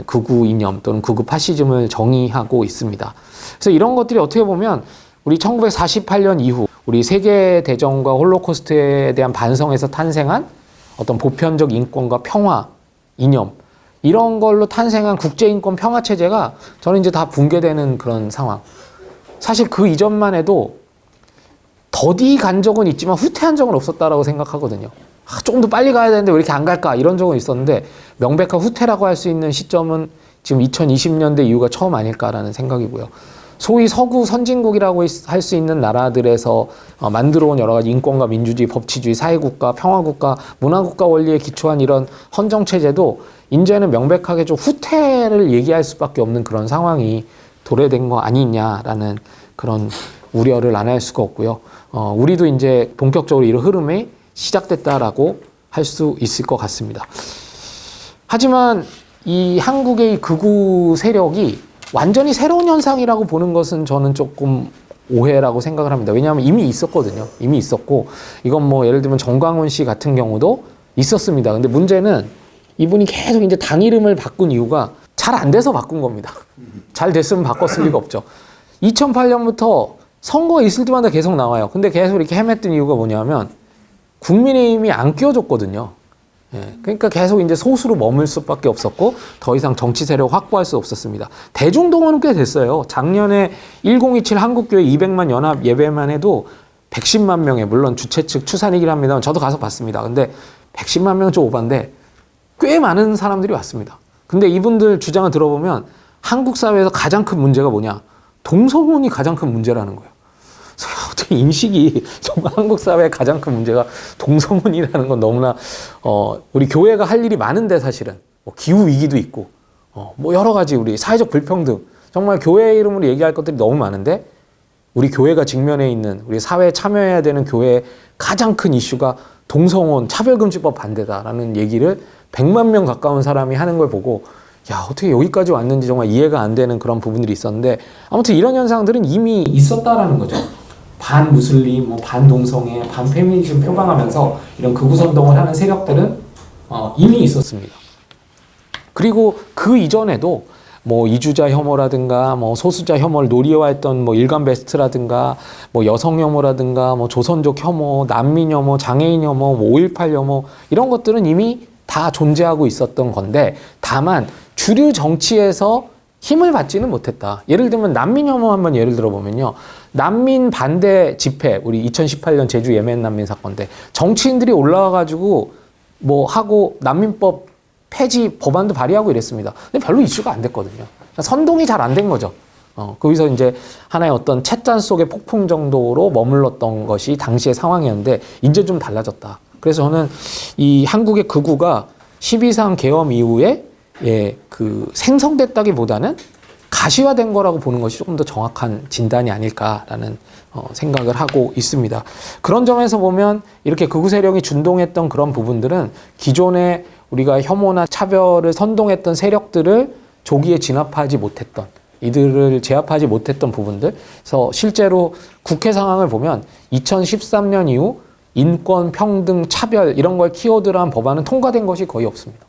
극우 이념 또는 극우 파시즘을 정의하고 있습니다. 그래서 이런 것들이 어떻게 보면 우리 1948년 이후 우리 세계대전과 홀로코스트에 대한 반성에서 탄생한 어떤 보편적 인권과 평화 이념, 이런 걸로 탄생한 국제인권 평화체제가 저는 이제 다 붕괴되는 그런 상황. 사실 그 이전만 해도 더디 간 적은 있지만 후퇴한 적은 없었다라고 생각하거든요. 조금 더 빨리 가야 되는데 왜 이렇게 안 갈까? 이런 적은 있었는데 명백한 후퇴라고 할 수 있는 시점은 지금 2020년대 이후가 처음 아닐까라는 생각이고요. 소위 서구 선진국이라고 할 수 있는 나라들에서 만들어온 여러 가지 인권과 민주주의, 법치주의, 사회국가, 평화국가, 문화국가 원리에 기초한 이런 헌정체제도 이제는 명백하게 좀 후퇴를 얘기할 수밖에 없는 그런 상황이 도래된 거 아니냐라는 그런 우려를 안 할 수가 없고요. 우리도 이제 본격적으로 이런 흐름이 시작됐다라고 할 수 있을 것 같습니다. 하지만 이 한국의 극우 세력이 완전히 새로운 현상이라고 보는 것은 저는 조금 오해라고 생각을 합니다. 왜냐하면 이미 있었거든요. 이미 있었고, 이건 뭐 예를 들면 정광훈 씨 같은 경우도 있었습니다. 근데 문제는 이분이 계속 이제 당 이름을 바꾼 이유가 잘 안 돼서 바꾼 겁니다. 잘 됐으면 바꿨을 리가 없죠. 2008년부터 선거가 있을 때마다 계속 나와요. 근데 계속 이렇게 헤맸던 이유가 뭐냐면 국민의힘이 안 끼워줬거든요. 그러니까 계속 이제 소수로 머물 수밖에 없었고 더 이상 정치 세력 확보할 수 없었습니다. 대중동원은 꽤 됐어요. 작년에 1027 한국교회 200만 연합 예배만 해도 110만 명에, 물론 주최 측 추산이긴 합니다만 저도 가서 봤습니다. 근데 110만 명은 좀 오반데 꽤 많은 사람들이 왔습니다. 근데 이분들 주장을 들어보면 한국 사회에서 가장 큰 문제가 뭐냐? 동성혼이 가장 큰 문제라는 거예요. 어떻게 인식이 정말 한국 사회의 가장 큰 문제가 동성혼이라는 건 너무나 우리 교회가 할 일이 많은데 사실은 뭐 기후 위기도 있고 뭐 여러 가지 우리 사회적 불평등, 정말 교회 이름으로 얘기할 것들이 너무 많은데 우리 교회가 직면해 있는, 우리 사회에 참여해야 되는 교회의 가장 큰 이슈가 동성혼 차별금지법 반대다라는 얘기를 100만 명 가까운 사람이 하는 걸 보고 야, 어떻게 여기까지 왔는지 정말 이해가 안 되는 그런 부분들이 있었는데, 아무튼 이런 현상들은 이미 있었다라는 거죠. 반무슬림, 뭐 반동성애, 반페미니즘 표방하면서 이런 극우선동을 하는 세력들은 이미 있었습니다. 그리고 그 이전에도 뭐 이주자 혐오라든가 뭐 소수자 혐오를 노리워했던 뭐 일간 베스트라든가 뭐 여성 혐오라든가 뭐 조선족 혐오, 난민 혐오, 장애인 혐오, 뭐 5.18 혐오, 이런 것들은 이미 다 존재하고 있었던 건데, 다만 주류 정치에서 힘을 받지는 못했다. 예를 들면 난민 혐오 한번 예를 들어보면요. 난민 반대 집회, 우리 2018년 제주 예멘 난민 사건 때 정치인들이 올라와가지고 뭐 하고 난민법 폐지 법안도 발의하고 이랬습니다. 근데 별로 이슈가 안 됐거든요. 선동이 잘 안 된 거죠. 거기서 이제 하나의 어떤 찻잔 속의 폭풍 정도로 머물렀던 것이 당시의 상황이었는데 이제 좀 달라졌다. 그래서 저는 이 한국의 극우가 12.3 계엄 이후에 그 생성됐다기보다는 가시화된 거라고 보는 것이 조금 더 정확한 진단이 아닐까라는 생각을 하고 있습니다. 그런 점에서 보면 이렇게 극우 세력이 준동했던 그런 부분들은 기존에 우리가 혐오나 차별을 선동했던 세력들을 조기에 진압하지 못했던, 이들을 제압하지 못했던 부분들. 그래서 실제로 국회 상황을 보면 2013년 이후 인권, 평등, 차별 이런 걸 키워드로 한 법안은 통과된 것이 거의 없습니다.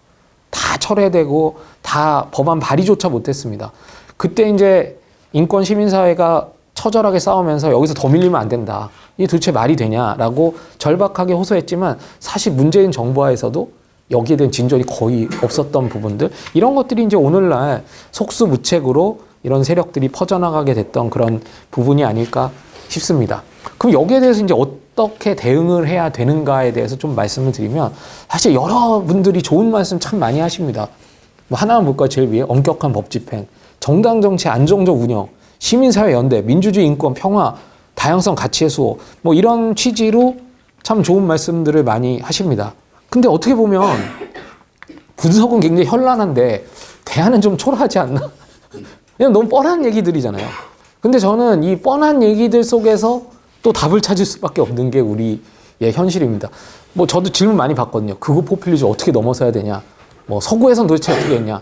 다 철회되고 다 법안 발의조차 못했습니다. 그때 이제 인권 시민사회가 처절하게 싸우면서 여기서 더 밀리면 안 된다. 이게 도대체 말이 되냐라고 절박하게 호소했지만 사실 문재인 정부하에서도 여기에 대한 진전이 거의 없었던 부분들, 이런 것들이 이제 오늘날 속수무책으로 이런 세력들이 퍼져나가게 됐던 그런 부분이 아닐까 싶습니다. 그럼 여기에 대해서 이제 어떻게 대응을 해야 되는가에 대해서 좀 말씀을 드리면, 사실 여러분들이 좋은 말씀 참 많이 하십니다. 뭐 하나만 볼까요? 제일 위에 엄격한 법 집행, 정당 정치 안정적 운영, 시민사회 연대, 민주주의 인권 평화, 다양성 가치의 수호, 뭐 이런 취지로 참 좋은 말씀들을 많이 하십니다. 근데 어떻게 보면 분석은 굉장히 현란한데 대안은 좀 초라하지 않나? 그냥 너무 뻔한 얘기들이잖아요. 근데 저는 이 뻔한 얘기들 속에서 또 답을 찾을 수밖에 없는 게 우리의 현실입니다. 뭐 저도 질문 많이 받거든요. 극우 포퓰리즘 어떻게 넘어서야 되냐? 뭐 서구에선 도대체 어떻게 했냐?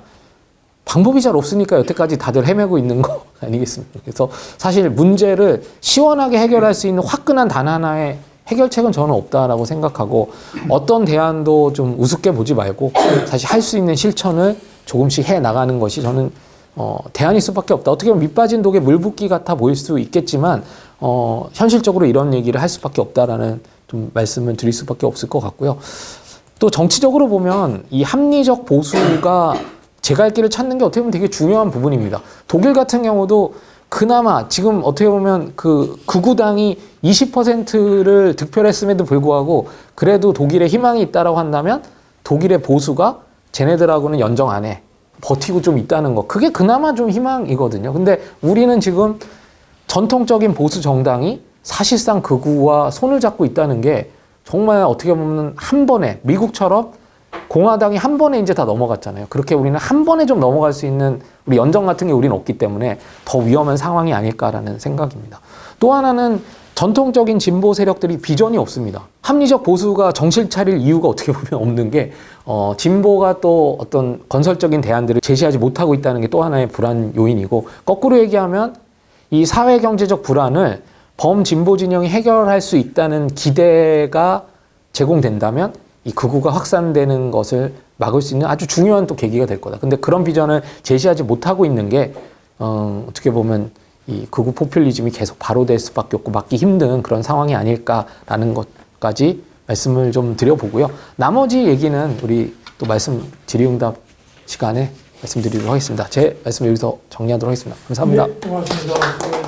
방법이 잘 없으니까 여태까지 다들 헤매고 있는 거 아니겠습니까? 그래서 사실 문제를 시원하게 해결할 수 있는 화끈한 단 하나의 해결책은 저는 없다라고 생각하고, 어떤 대안도 좀 우습게 보지 말고 사실 할 수 있는 실천을 조금씩 해 나가는 것이 저는 대안일 수밖에 없다. 어떻게 보면 밑빠진 독에 물 붓기 같아 보일 수 있겠지만 현실적으로 이런 얘기를 할 수밖에 없다라는 좀 말씀을 드릴 수밖에 없을 것 같고요. 또 정치적으로 보면 이 합리적 보수가 제 갈 길을 찾는 게 어떻게 보면 되게 중요한 부분입니다. 독일 같은 경우도 그나마 지금 어떻게 보면 그 극우당이 20%를 득표했음에도 불구하고 그래도 독일에 희망이 있다라고 한다면 독일의 보수가 쟤네들하고는 연정 안 해. 버티고 좀 있다는 거. 그게 그나마 좀 희망이거든요. 근데 우리는 지금 전통적인 보수 정당이 사실상 극우와 손을 잡고 있다는 게 정말 어떻게 보면 한 번에 미국처럼 공화당이 한 번에 이제 다 넘어갔잖아요. 그렇게 우리는 한 번에 좀 넘어갈 수 있는 우리 연정 같은 게 우리는 없기 때문에 더 위험한 상황이 아닐까라는 생각입니다. 또 하나는 전통적인 진보 세력들이 비전이 없습니다. 합리적 보수가 정신 차릴 이유가 어떻게 보면 없는 게 진보가 또 어떤 건설적인 대안들을 제시하지 못하고 있다는 게 또 하나의 불안 요인이고, 거꾸로 얘기하면 이 사회 경제적 불안을 범진보 진영이 해결할 수 있다는 기대가 제공된다면 이 극우가 확산되는 것을 막을 수 있는 아주 중요한 또 계기가 될 거다. 근데 그런 비전을 제시하지 못하고 있는 게 어떻게 보면 이 극우 포퓰리즘이 계속 발효될 수밖에 없고 막기 힘든 그런 상황이 아닐까라는 것까지 말씀을 좀 드려보고요. 나머지 얘기는 우리 또 말씀 질의응답 시간에 말씀드리도록 하겠습니다. 제 말씀 여기서 정리하도록 하겠습니다. 감사합니다. 네, 고맙습니다.